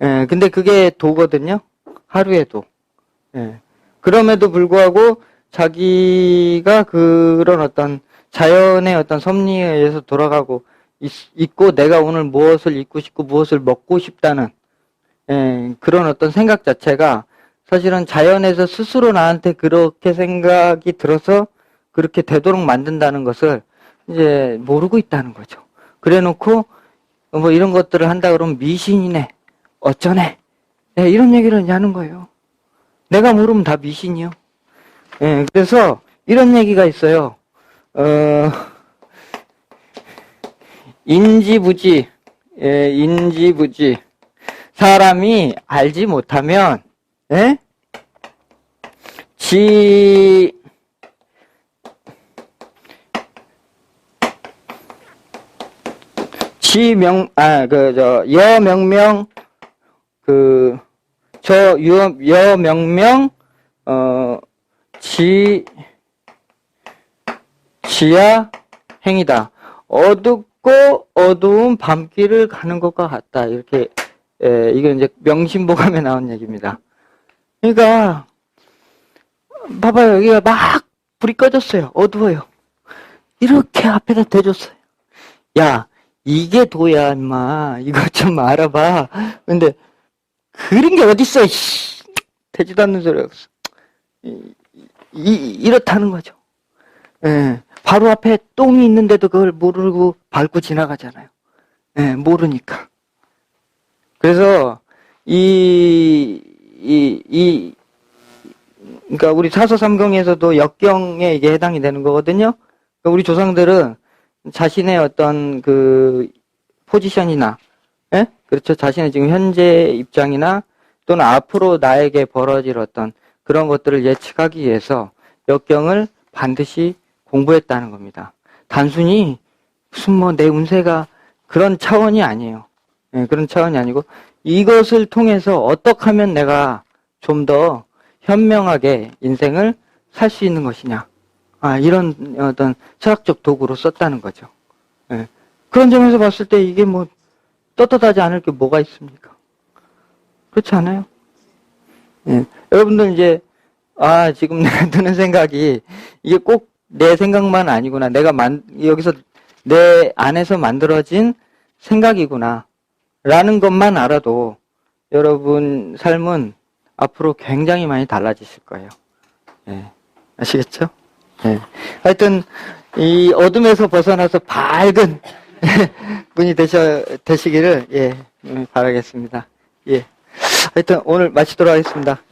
예. 근데 그게 도거든요? 하루의 도. 예. 그럼에도 불구하고, 자기가 그런 어떤 자연의 어떤 섭리에 의해서 돌아가고 있고, 내가 오늘 무엇을 입고 싶고, 무엇을 먹고 싶다는, 그런 어떤 생각 자체가 사실은 자연에서 스스로 나한테 그렇게 생각이 들어서 그렇게 되도록 만든다는 것을 이제 모르고 있다는 거죠. 그래 놓고 뭐 이런 것들을 한다 그러면 미신이네, 어쩌네, 이런 얘기를 이제 하는 거예요. 내가 모르면 다 미신이요. 그래서 이런 얘기가 있어요. 인지부지. 사람이 알지 못하면, 지야 행이다. 어둡고 어두운 밤길을 가는 것과 같다. 이렇게, 이건 이제 명심보감에 나온 얘기입니다. 그러니까, 봐봐요. 여기가 막 불이 꺼졌어요. 어두워요. 이렇게 앞에다 대줬어요. 야, 이게 도야, 인마. 이거 좀 알아봐. 근데, 그런 게 어딨어, 씨. 되지도 않는 소리가 없어. 이렇다는 거죠. 바로 앞에 똥이 있는데도 그걸 모르고 밟고 지나가잖아요. 모르니까. 그래서, 그러니까 우리 사서삼경에서도 역경에 이게 해당이 되는 거거든요. 그러니까 우리 조상들은 자신의 어떤 포지션이나, 그렇죠. 자신의 지금 현재 입장이나 또는 앞으로 나에게 벌어질 어떤 그런 것들을 예측하기 위해서 역경을 반드시 공부했다는 겁니다. 단순히 무슨 내 운세가 그런 차원이 아니에요. 그런 차원이 아니고 이것을 통해서 어떻게 하면 내가 좀 더 현명하게 인생을 살 수 있는 것이냐. 이런 어떤 철학적 도구로 썼다는 거죠. 그런 점에서 봤을 때 이게 떳떳하지 않을 게 뭐가 있습니까? 그렇지 않아요? 여러분들 이제, 지금 내가 드는 생각이 이게 꼭 내 생각만 아니구나. 내가 여기서 내 안에서 만들어진 생각이구나. 라는 것만 알아도 여러분 삶은 앞으로 굉장히 많이 달라지실 거예요. 아시겠죠? 하여튼 이 어둠에서 벗어나서 밝은 분이 되시기를 바라겠습니다. 하여튼 오늘 마치도록 하겠습니다.